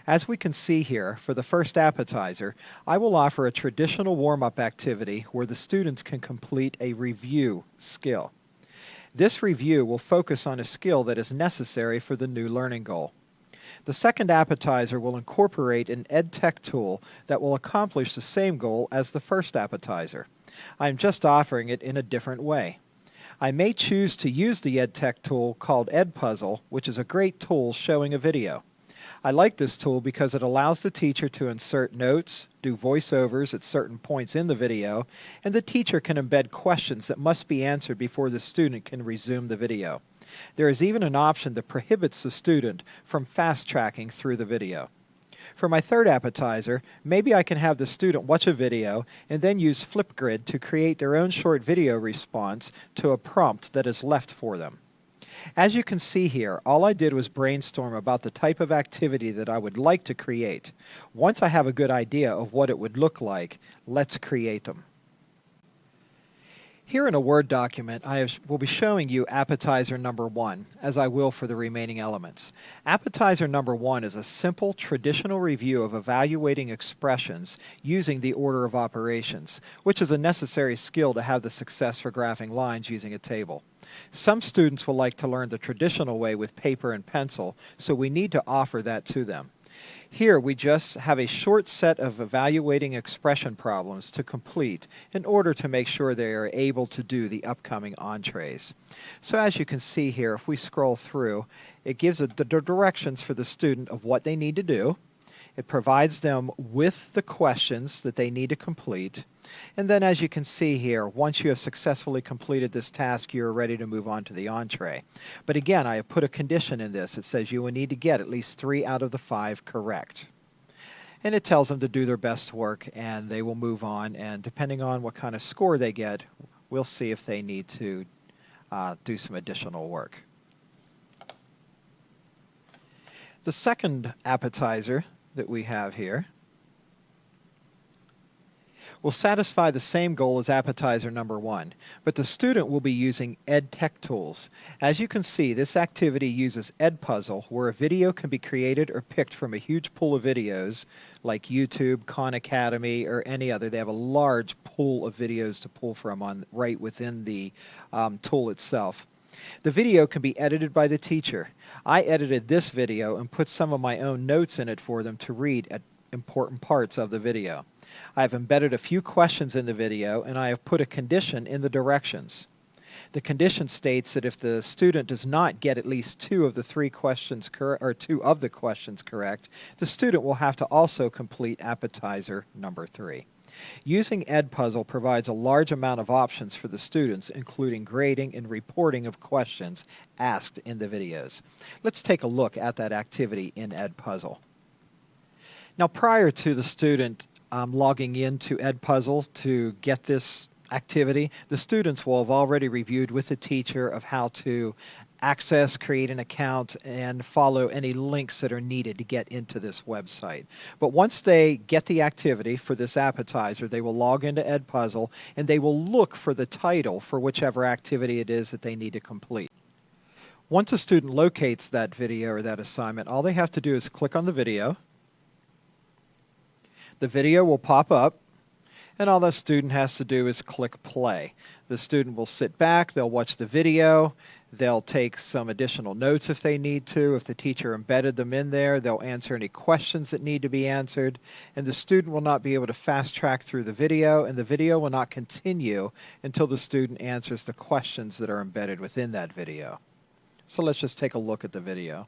As we can see here, for the first appetizer, I will offer a traditional warm-up activity where the students can complete a review skill. This review will focus on a skill that is necessary for the new learning goal. The second appetizer will incorporate an EdTech tool that will accomplish the same goal as the first appetizer. I am just offering it in a different way. I may choose to use the EdTech tool called Edpuzzle, which is a great tool showing a video. I like this tool because it allows the teacher to insert notes, do voiceovers at certain points in the video, and the teacher can embed questions that must be answered before the student can resume the video. There is even an option that prohibits the student from fast-tracking through the video. For my third appetizer, maybe I can have the student watch a video and then use Flipgrid to create their own short video response to a prompt that is left for them. As you can see here, all I did was brainstorm about the type of activity that I would like to create. Once I have a good idea of what it would look like, let's create them. Here in a Word document, I will be showing you appetizer number 1, as I will for the remaining elements. Appetizer number 1 is a simple, traditional review of evaluating expressions using the order of operations, which is a necessary skill to have the success for graphing lines using a table. Some students will like to learn the traditional way with paper and pencil, so we need to offer that to them. Here we just have a short set of evaluating expression problems to complete in order to make sure they are able to do the upcoming entrees. So as you can see here, if we scroll through, it gives the directions for the student of what they need to do. It provides them with the questions that they need to complete. And then as you can see here, once you have successfully completed this task, you're ready to move on to the entree. But again, I have put a condition in this. It says you will need to get at least 3 out of the 5 correct. And it tells them to do their best work, and they will move on. And depending on what kind of score they get, we'll see if they need to do some additional work. The second appetizer that we have here will satisfy the same goal as appetizer number 1, but the student will be using EdTech tools. As you can see, this activity uses Edpuzzle, where a video can be created or picked from a huge pool of videos like YouTube, Khan Academy, or any other. They have a large pool of videos to pull from right within the tool itself. The video can be edited by the teacher. I edited this video and put some of my own notes in it for them to read at important parts of the video. I have embedded a few questions in the video, and I have put a condition in the directions. The condition states that if the student does not get at least 2 of the 3 questions or 2 of the questions correct, the student will have to also complete appetizer number 3. Using Edpuzzle provides a large amount of options for the students, including grading and reporting of questions asked in the videos. Let's take a look at that activity in Edpuzzle. Now, prior to the student logging into Edpuzzle to get this activity, the students will have already reviewed with the teacher of how to access, create an account, and follow any links that are needed to get into this website. But once they get the activity for this appetizer, they will log into Edpuzzle and they will look for the title for whichever activity it is that they need to complete. Once a student locates that video or that assignment, all they have to do is click on the video. The video will pop up, and all the student has to do is click play. The student will sit back, they'll watch the video, they'll take some additional notes if they need to. If the teacher embedded them in there, they'll answer any questions that need to be answered, and the student will not be able to fast track through the video, and the video will not continue until the student answers the questions that are embedded within that video. So let's just take a look at the video.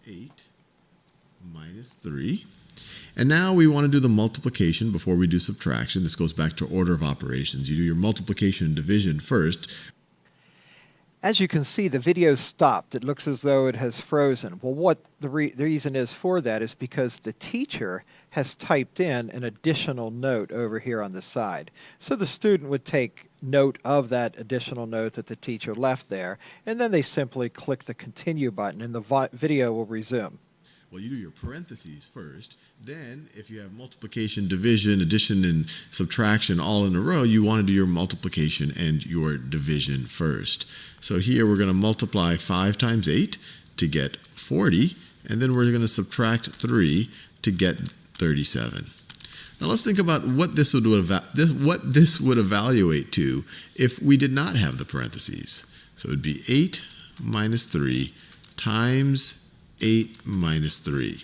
8 minus 3. And now we want to do the multiplication before we do subtraction. This goes back to order of operations. You do your multiplication and division first.
As you can see, the video stopped. It looks as though it has frozen. Well, what the reason is for that is because the teacher has typed in an additional note over here on the side. So the student would take note of that additional note that the teacher left there, and then they simply click the continue button and the video will resume.
Well, you do your parentheses first. Then, if you have multiplication, division, addition, and subtraction all in a row, you want to do your multiplication and your division first. So here we're going to multiply 5 times 8 to get 40, and then we're going to subtract 3 to get 37. Now let's think about what this would evaluate to if we did not have the parentheses. So it would be 8 minus 3 times 8 minus 3.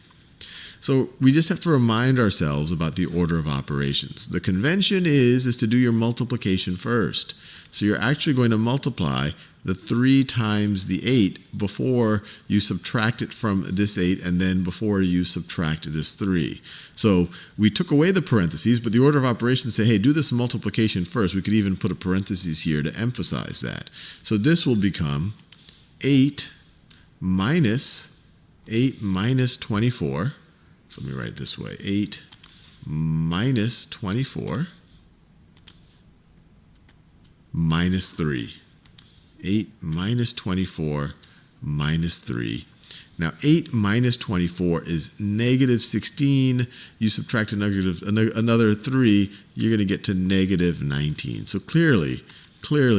So we just have to remind ourselves about the order of operations. The convention is to do your multiplication first. So you're actually going to multiply the 3 times the 8 before you subtract it from this 8 and then before you subtract this 3. So we took away the parentheses, but the order of operations say, hey, do this multiplication first. We could even put a parenthesis here to emphasize that. So this will become 8 minus 24. So let me write it this way. 8 minus 24 minus 3. 8 minus 24 minus 3. Now 8 minus 24 is negative 16. You subtract another 3, you're going to get to negative 19. So clearly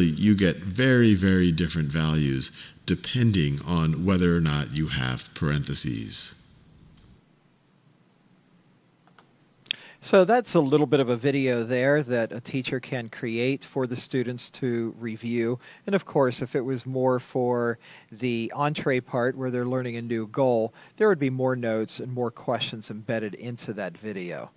you get very, very different values depending on whether or not you have parentheses.
So that's a little bit of a video there that a teacher can create for the students to review. And of course, if it was more for the entree part where they're learning a new goal, there would be more notes and more questions embedded into that video.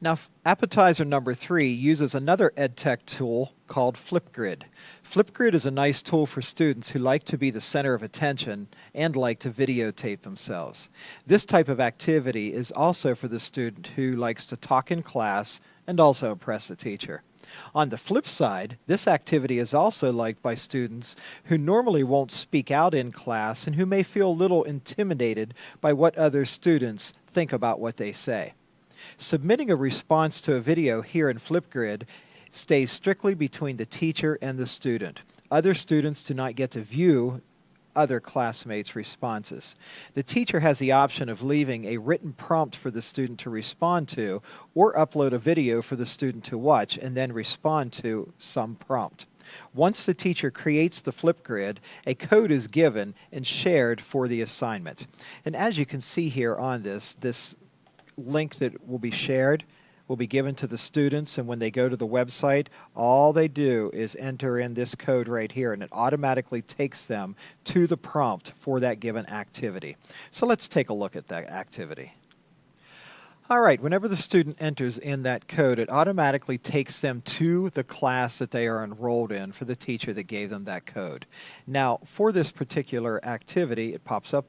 Now, appetizer number 3 uses another EdTech tool called Flipgrid. Flipgrid is a nice tool for students who like to be the center of attention and like to videotape themselves. This type of activity is also for the student who likes to talk in class and also impress the teacher. On the flip side, this activity is also liked by students who normally won't speak out in class and who may feel a little intimidated by what other students think about what they say. Submitting a response to a video here in Flipgrid stays strictly between the teacher and the student. Other students do not get to view other classmates' responses. The teacher has the option of leaving a written prompt for the student to respond to, or upload a video for the student to watch and then respond to some prompt. Once the teacher creates the Flipgrid, a code is given and shared for the assignment. And as you can see here on this link that will be shared will be given to the students, and when they go to the website, all they do is enter in this code right here, and it automatically takes them to the prompt for that given activity. So let's take a look at that activity. All right, whenever the student enters in that code, it automatically takes them to the class that they are enrolled in for the teacher that gave them that code. Now, for this particular activity, it pops up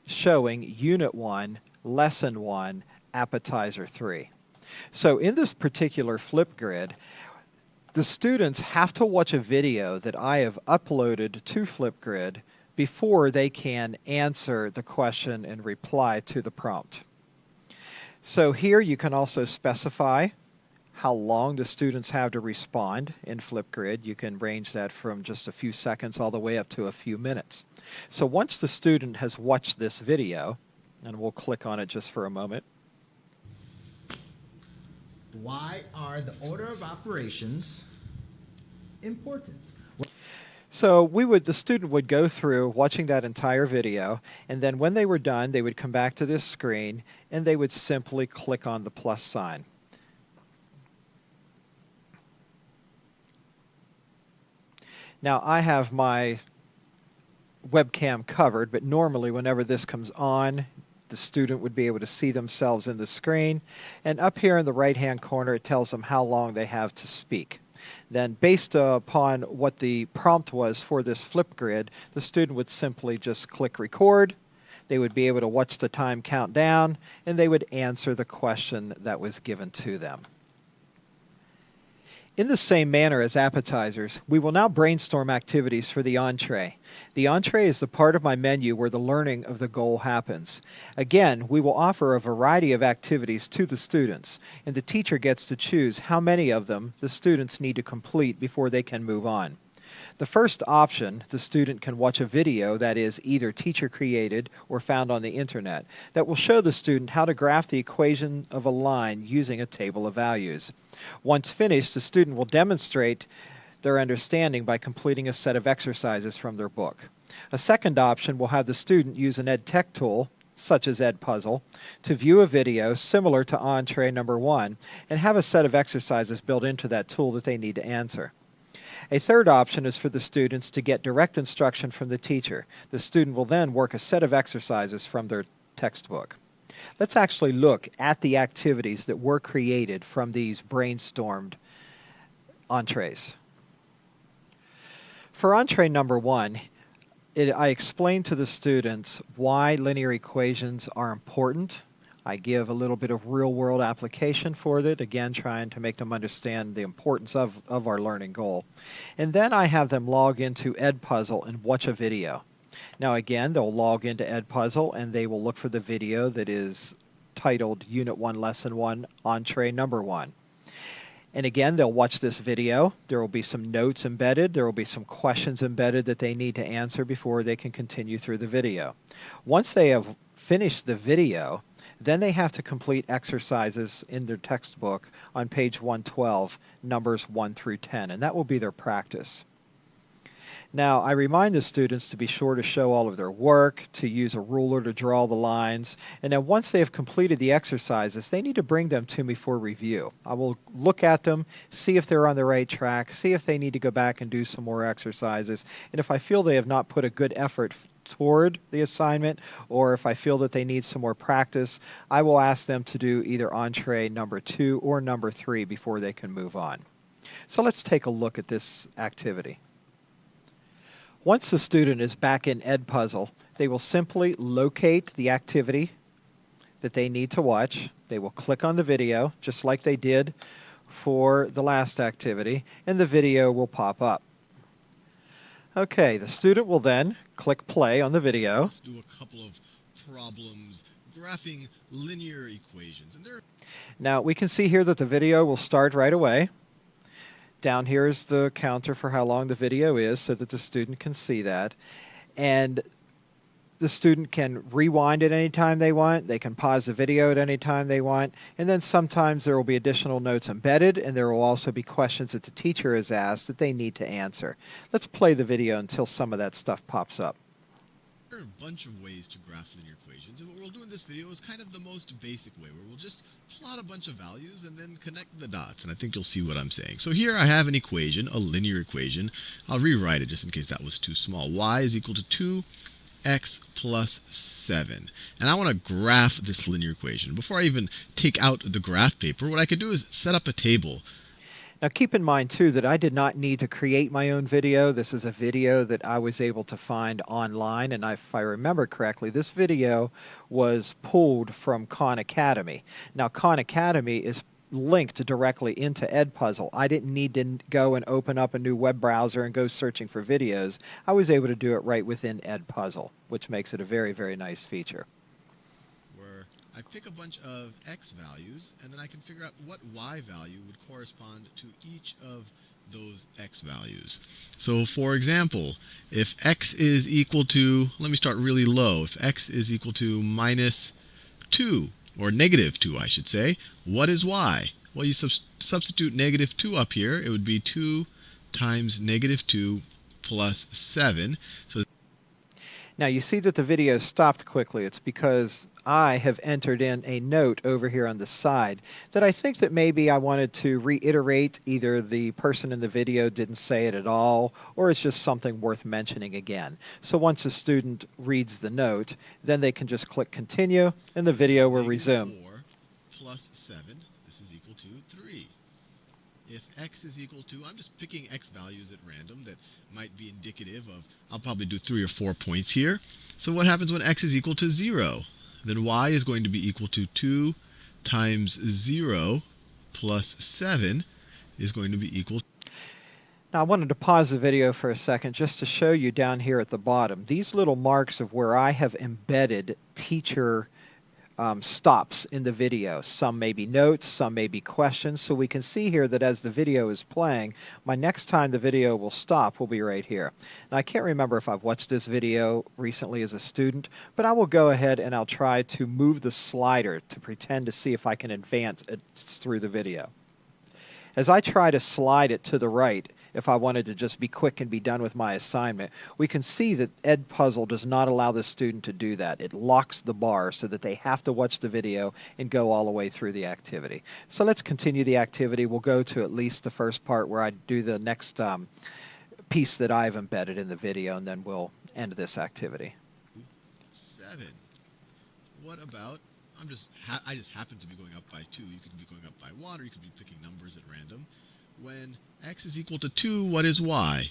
showing Unit 1, Lesson 1, Appetizer 3. So in this particular Flipgrid, the students have to watch a video that I have uploaded to Flipgrid before they can answer the question and reply to the prompt. So here you can also specify how long the students have to respond in Flipgrid. You can range that from just a few seconds all the way up to a few minutes. So once the student has watched this video, and we'll click on it just for a moment.
Why are the order of operations important?
So the student would go through watching that entire video, and then when they were done, they would come back to this screen and they would simply click on the plus sign. Now I have my webcam covered, but normally whenever this comes on, the student would be able to see themselves in the screen, and up here in the right hand corner it tells them how long they have to speak. Then based upon what the prompt was for this Flipgrid, the student would simply just click record. They would be able to watch the time count down, and they would answer the question that was given to them. In the same manner as appetizers, we will now brainstorm activities for the entree. The entree is the part of my menu where the learning of the goal happens. Again, we will offer a variety of activities to the students, and the teacher gets to choose how many of them the students need to complete before they can move on. The first option, the student can watch a video that is either teacher created or found on the internet that will show the student how to graph the equation of a line using a table of values. Once finished, the student will demonstrate their understanding by completing a set of exercises from their book. A second option will have the student use an EdTech tool, such as Edpuzzle, to view a video similar to entree number 1 and have a set of exercises built into that tool that they need to answer. A third option is for the students to get direct instruction from the teacher. The student will then work a set of exercises from their textbook. Let's actually look at the activities that were created from these brainstormed entrees. For entree number 1, I explained to the students why linear equations are important. I give a little bit of real-world application for it, again trying to make them understand the importance of our learning goal. And then I have them log into Edpuzzle and watch a video. Now again, they'll log into Edpuzzle and they will look for the video that is titled Unit 1, Lesson 1, Entree Number 1. And again, they'll watch this video. There will be some notes embedded. There will be some questions embedded that they need to answer before they can continue through the video. Once they have finished the video, then they have to complete exercises in their textbook on page 112, numbers 1 through 10, and that will be their practice. Now, I remind the students to be sure to show all of their work, to use a ruler to draw the lines, and then once they have completed the exercises, they need to bring them to me for review. I will look at them, see if they're on the right track, see if they need to go back and do some more exercises, and if I feel they have not put a good effort toward the assignment, or if I feel that they need some more practice, I will ask them to do either entree number 2 or number 3 before they can move on. So let's take a look at this activity. Once the student is back in Edpuzzle, they will simply locate the activity that they need to watch. They will click on the video, just like they did for the last activity, and the video will pop up. Okay, the student will then click play on the video.
Let's do a couple of problems graphing linear equations.
Now, we can see here that the video will start right away. Down here is the counter for how long the video is so that the student can see that. And the student can rewind at any time they want. They can pause the video at any time they want. And then sometimes there will be additional notes embedded, and there will also be questions that the teacher has asked that they need to answer. Let's play the video until some of that stuff pops up.
There are a bunch of ways to graph linear equations, and what we'll do in this video is kind of the most basic way, where we'll just plot a bunch of values and then connect the dots, and I think you'll see what I'm saying. So here I have an equation, a linear equation. I'll rewrite it just in case that was too small. Y is equal to 2x plus 7. And I want to graph this linear equation. Before I even take out the graph paper, what I could do is set up a table.
Now keep in mind too that I did not need to create my own video. This is a video that I was able to find online, and if I remember correctly, this video was pulled from Khan Academy. Now Khan Academy is linked directly into Edpuzzle. I didn't need to go and open up a new web browser and go searching for videos. I was able to do it right within Edpuzzle, which makes it a very, very nice feature.
I pick a bunch of x values, and then I can figure out what y value would correspond to each of those x values. So for example, if x is equal to, let me start really low, if x is equal to minus 2, or negative 2 I should say, what is y? Well, you substitute negative 2 up here, it would be 2 times negative 2 plus 7. So
now you see that the video stopped quickly. It's because I have entered in a note over here on the side that I think that maybe I wanted to reiterate. Either the person in the video didn't say it at all, or it's just something worth mentioning again. So once a student reads the note, then they can just click continue and the video will resume.
4 plus 7, this is equal to 3. If x is equal to, I'm just picking x values at random that might be indicative of, I'll probably do 3 or 4 points here. So what happens when x is equal to 0? Then y is going to be equal to 2 times 0 plus 7 is going to be equal.
Now I wanted to pause the video for a second just to show you down here at the bottom these little marks of where I have embedded teacher stops in the video. Some may be notes, some may be questions. So we can see here that as the video is playing, my next time the video will stop will be right here. Now I can't remember if I've watched this video recently as a student, but I will go ahead and I'll try to move the slider to pretend to see if I can advance it through the video. As I try to slide it to the right, if I wanted to just be quick and be done with my assignment, we can see that Edpuzzle does not allow the student to do that. It locks the bar so that they have to watch the video and go all the way through the activity. So let's continue the activity. We'll go to at least the first part where I do the next piece that I've embedded in the video, and then we'll end this activity.
7. What about, I just happen to be going up by 2. You could be going up by 1, or you could be picking numbers at random. When x is equal to 2, what is y?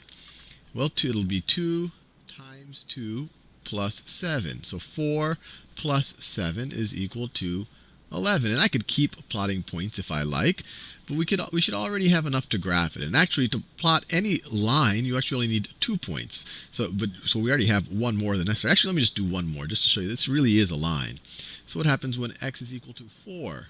Well, it'll be 2 times 2 plus 7. So 4 plus 7 is equal to 11. And I could keep plotting points if I like, but we should already have enough to graph it. And actually, to plot any line, you actually only need 2 points. So we already have one more than necessary. Actually, let me just do one more just to show you this really is a line. So what happens when x is equal to 4?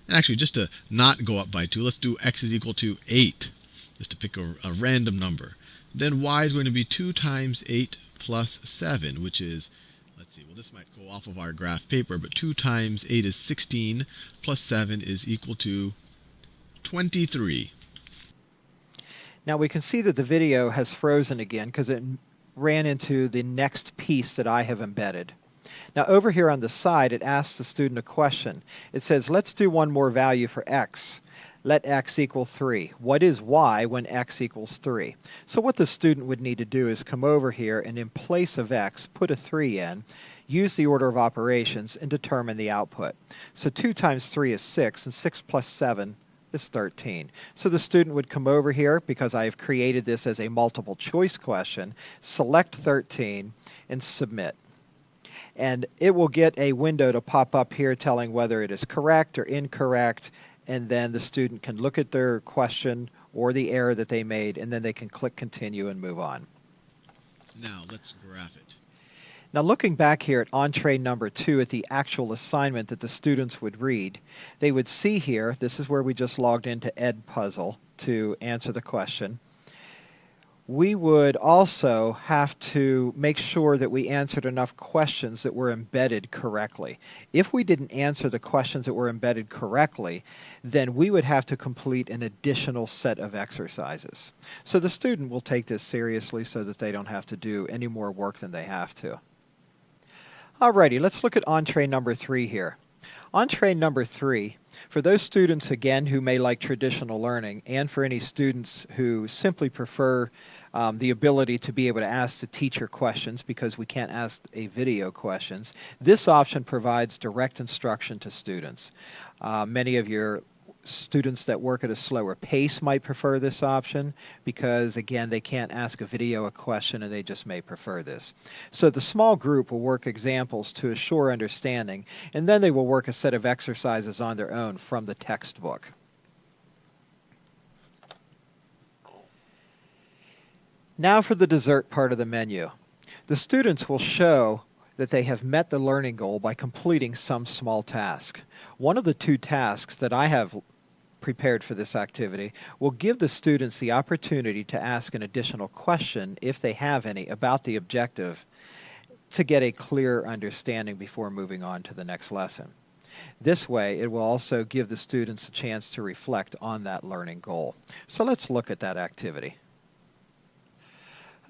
And actually, just to not go up by 2, let's do x is equal to 8, just to pick a random number. Then y is going to be 2 times 8 plus 7, which is, let's see, well, this might go off of our graph paper, but 2 times 8 is 16, plus 7 is equal to 23.
Now we can see that the video has frozen again because it ran into the next piece that I have embedded. Now over here on the side, it asks the student a question. It says, let's do one more value for x. Let x equal 3. What is y when x equals 3? So what the student would need to do is come over here and in place of x, put a 3 in, use the order of operations, and determine the output. So 2 times 3 is 6, and 6 plus 7 is 13. So the student would come over here, because I have created this as a multiple choice question, select 13, and submit. And it will get a window to pop up here telling whether it is correct or incorrect, and then the student can look at their question or the error that they made, and then they can click continue and move on.
Now let's graph it.
Now looking back here at entree number 2 at the actual assignment that the students would read, they would see here, this is where we just logged into Edpuzzle to answer the question. We would also have to make sure that we answered enough questions that were embedded correctly. If we didn't answer the questions that were embedded correctly, then we would have to complete an additional set of exercises. So the student will take this seriously so that they don't have to do any more work than they have to. Alrighty, let's look at entree number 3 here. Entree number 3, for those students, again, who may like traditional learning, and for any students who simply prefer the ability to be able to ask the teacher questions because we can't ask a video questions, this option provides direct instruction to students. Many of your students that work at a slower pace might prefer this option because, again, they can't ask a video a question and they just may prefer this. So the small group will work examples to assure understanding, and then they will work a set of exercises on their own from the textbook. Now for the dessert part of the menu. The students will show that they have met the learning goal by completing some small task. One of the 2 tasks that I have prepared for this activity will give the students the opportunity to ask an additional question, if they have any, about the objective to get a clear understanding before moving on to the next lesson. This way, it will also give the students a chance to reflect on that learning goal. So let's look at that activity.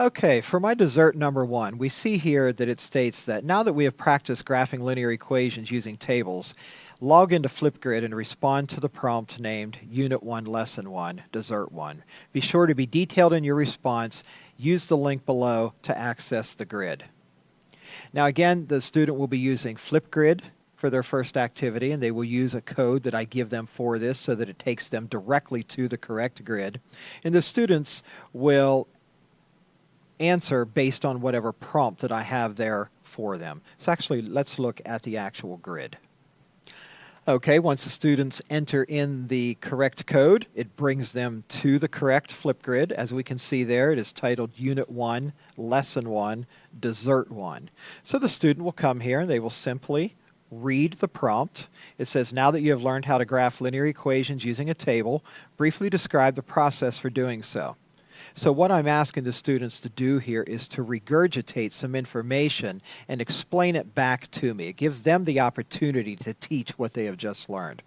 Okay, for my dessert number 1, we see here that it states that now that we have practiced graphing linear equations using tables, log into Flipgrid and respond to the prompt named Unit 1, Lesson 1, Dessert 1. Be sure to be detailed in your response. Use the link below to access the grid. Now again, the student will be using Flipgrid for their first activity, and they will use a code that I give them for this so that it takes them directly to the correct grid. And the students will answer based on whatever prompt that I have there for them. So actually, let's look at the actual grid. Okay, once the students enter in the correct code, it brings them to the correct Flipgrid. As we can see there, it is titled Unit 1, Lesson 1, Dessert 1. So the student will come here and they will simply read the prompt. It says, now that you have learned how to graph linear equations using a table, briefly describe the process for doing so. So what I'm asking the students to do here is to regurgitate some information and explain it back to me. It gives them the opportunity to teach what they have just learned.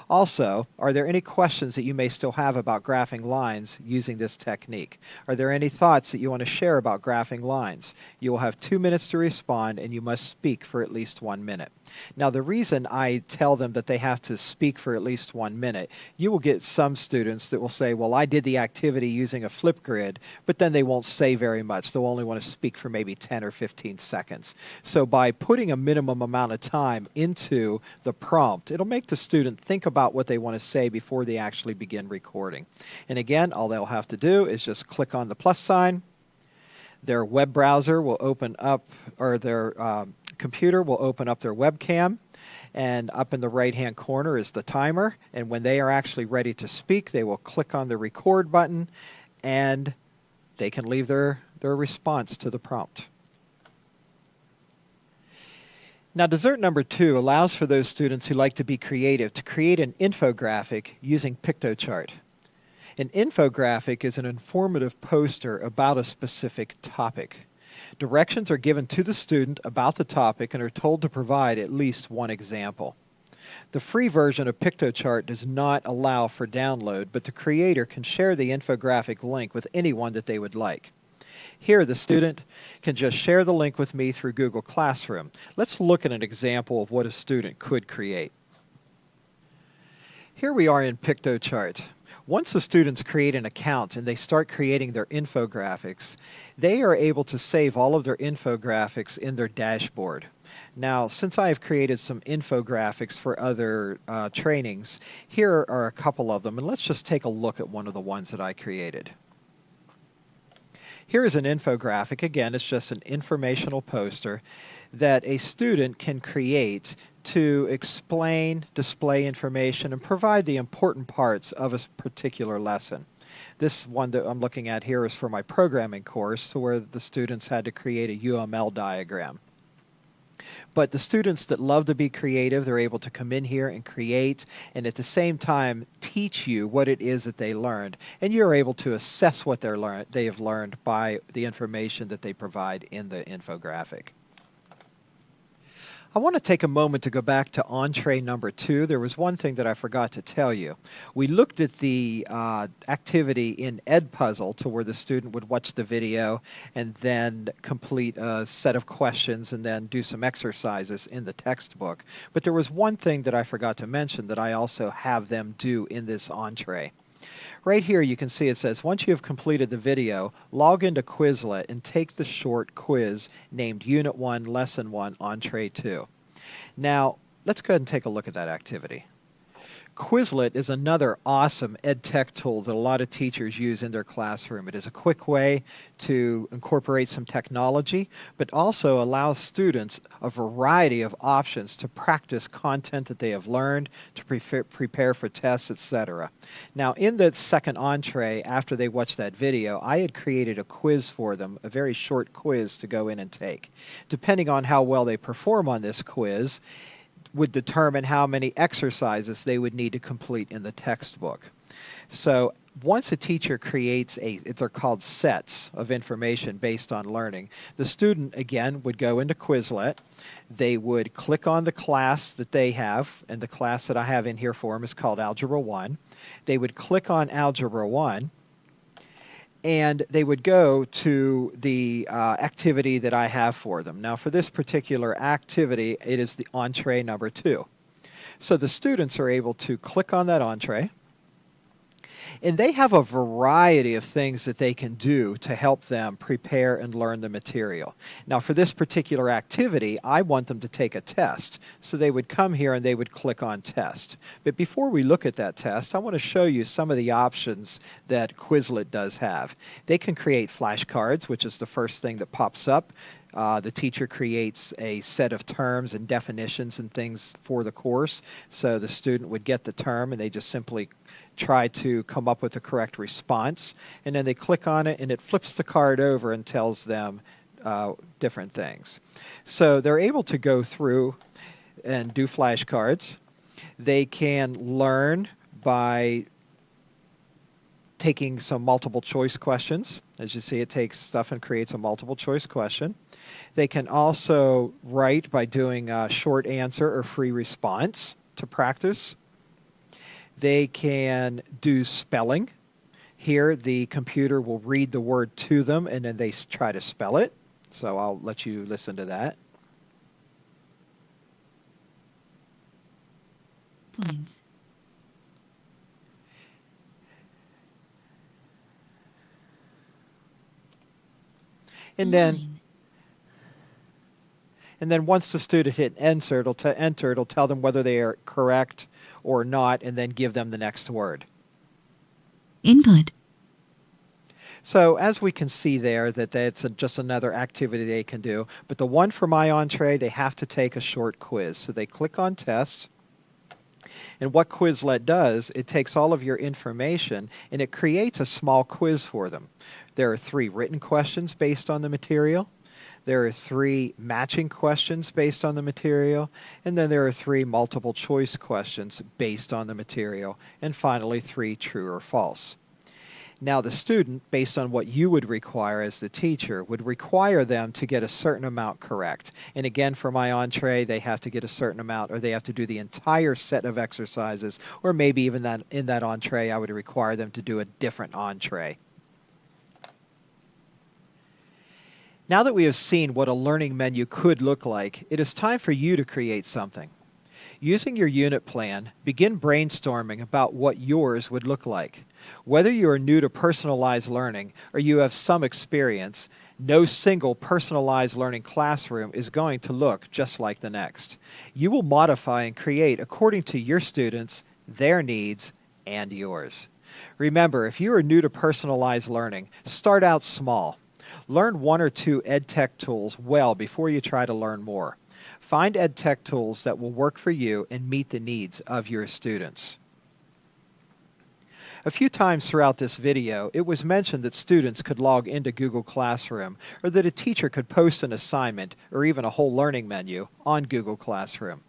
Also, are there any questions that you may still have about graphing lines using this technique? Are there any thoughts that you want to share about graphing lines? You will have 2 minutes to respond, and you must speak for at least 1 minute. Now, the reason I tell them that they have to speak for at least 1 minute, you will get some students that will say, well, I did the activity using a Flipgrid, but then they won't say very much. They'll only want to speak for maybe 10 or 15 seconds. So by putting a minimum amount of time into the prompt, it'll make the student think about what they want to say before they actually begin recording. And again, all they'll have to do is just click on the plus sign. Their web browser will open up, or their computer will open up their webcam, and up in the right-hand corner is the timer. And when they are actually ready to speak, they will click on the record button, and they can leave their response to the prompt. Now, dessert number 2 allows for those students who like to be creative to create an infographic using Piktochart. An infographic is an informative poster about a specific topic. Directions are given to the student about the topic and are told to provide at least one example. The free version of PictoChart does not allow for download, but the creator can share the infographic link with anyone that they would like. Here, the student can just share the link with me through Google Classroom. Let's look at an example of what a student could create. Here we are in PictoChart. Once the students create an account and they start creating their infographics, they are able to save all of their infographics in their dashboard. Now, since I have created some infographics for other trainings, here are a couple of them, and let's just take a look at one of the ones that I created. Here is an infographic. Again, it's just an informational poster that a student can create to explain, display information, and provide the important parts of a particular lesson. This one that I'm looking at here is for my programming course, where the students had to create a UML diagram. But the students that love to be creative, they're able to come in here and create, and at the same time teach you what it is that they learned. And you're able to assess what they have learned by the information that they provide in the infographic. I want to take a moment to go back to entree number 2. There was one thing that I forgot to tell you. We looked at the activity in Edpuzzle to where the student would watch the video and then complete a set of questions and then do some exercises in the textbook. But there was one thing that I forgot to mention that I also have them do in this entree. Right here you can see it says, once you have completed the video, log into Quizlet and take the short quiz named Unit 1, Lesson 1, Entree 2. Now, let's go ahead and take a look at that activity. Quizlet is another awesome EdTech tool that a lot of teachers use in their classroom. It is a quick way to incorporate some technology, but also allows students a variety of options to practice content that they have learned, to prepare for tests, etc. Now, in the second entree, after they watched that video, I had created a quiz for them, a very short quiz to go in and take. Depending on how well they perform on this quiz, would determine how many exercises they would need to complete in the textbook. So once a teacher creates they're called sets of information based on learning, the student again would go into Quizlet, they would click on the class that they have, and the class that I have in here for them is called Algebra 1. They would click on Algebra 1, and they would go to the activity that I have for them. Now, for this particular activity, it is the entree number 2. So the students are able to click on that entree, and they have a variety of things that they can do to help them prepare and learn the material. Now, for this particular activity, I want them to take a test. So they would come here and they would click on test. But before we look at that test, I want to show you some of the options that Quizlet does have. They can create flashcards, which is the first thing that pops up. The teacher creates a set of terms and definitions and things for the course. So the student would get the term and they just simply try to come up with the correct response. And then they click on it and it flips the card over and tells them different things. So they're able to go through and do flashcards. They can learn by taking some multiple choice questions. As you see, it takes stuff and creates a multiple choice question. They can also write by doing a short answer or free response to practice. They can do spelling. Here, the computer will read the word to them and then they try to spell it. So I'll let you listen to that.
Points.
And then once the student hit enter, it'll tell them whether they are correct or not, and then give them the next word.
Input.
So as we can see there, that's just another activity they can do. But the one for my entree, they have to take a short quiz. So they click on test. And what Quizlet does, it takes all of your information and it creates a small quiz for them. There are 3 written questions based on the material. There are 3 matching questions based on the material, and then there are 3 multiple choice questions based on the material, and finally 3 true or false. Now, the student, based on what you would require as the teacher, would require them to get a certain amount correct. And again, for my entree, they have to get a certain amount, or they have to do the entire set of exercises, or maybe even that in that entree, I would require them to do a different entree. Now that we have seen what a learning menu could look like, it is time for you to create something. Using your unit plan, begin brainstorming about what yours would look like. Whether you are new to personalized learning or you have some experience, no single personalized learning classroom is going to look just like the next. You will modify and create according to your students, their needs, and yours. Remember, if you are new to personalized learning, start out small. Learn one or two EdTech tools well before you try to learn more. Find EdTech tools that will work for you and meet the needs of your students. A few times throughout this video, it was mentioned that students could log into Google Classroom, or that a teacher could post an assignment or even a whole learning menu on Google Classroom.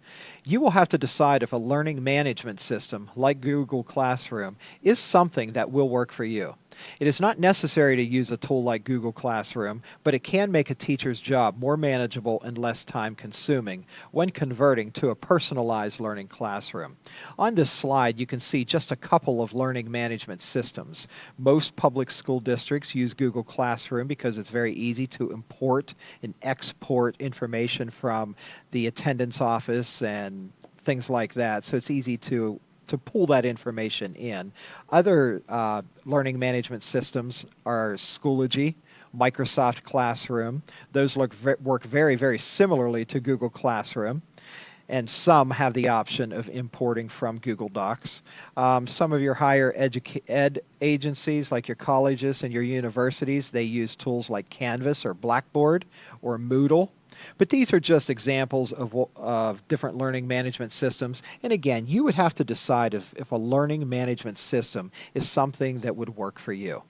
You will have to decide if a learning management system like Google Classroom is something that will work for you. It is not necessary to use a tool like Google Classroom, but it can make a teacher's job more manageable and less time-consuming when converting to a personalized learning classroom. On this slide, you can see just a couple of learning management systems. Most public school districts use Google Classroom because it's very easy to import and export information from the attendance office and things like that, so it's easy to pull that information in. Other learning management systems are Schoology, Microsoft Classroom. Those work very, very similarly to Google Classroom, and some have the option of importing from Google Docs. Some of your higher ed agencies, like your colleges and your universities, they use tools like Canvas or Blackboard or Moodle. But these are just examples of different learning management systems. And again, you would have to decide if a learning management system is something that would work for you.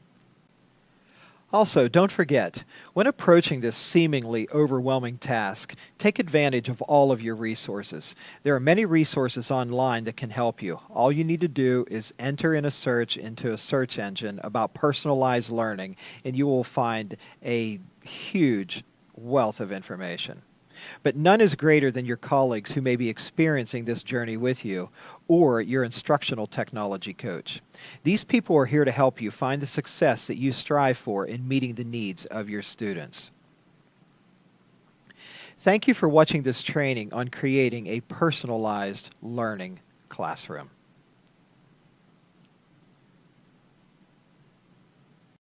Also, don't forget, when approaching this seemingly overwhelming task, take advantage of all of your resources. There are many resources online that can help you. All you need to do is enter in a search into a search engine about personalized learning, and you will find a huge wealth of information. But none is greater than your colleagues who may be experiencing this journey with you, or your instructional technology coach. These people are here to help you find the success that you strive for in meeting the needs of your students. Thank you for watching this training on creating a personalized learning classroom.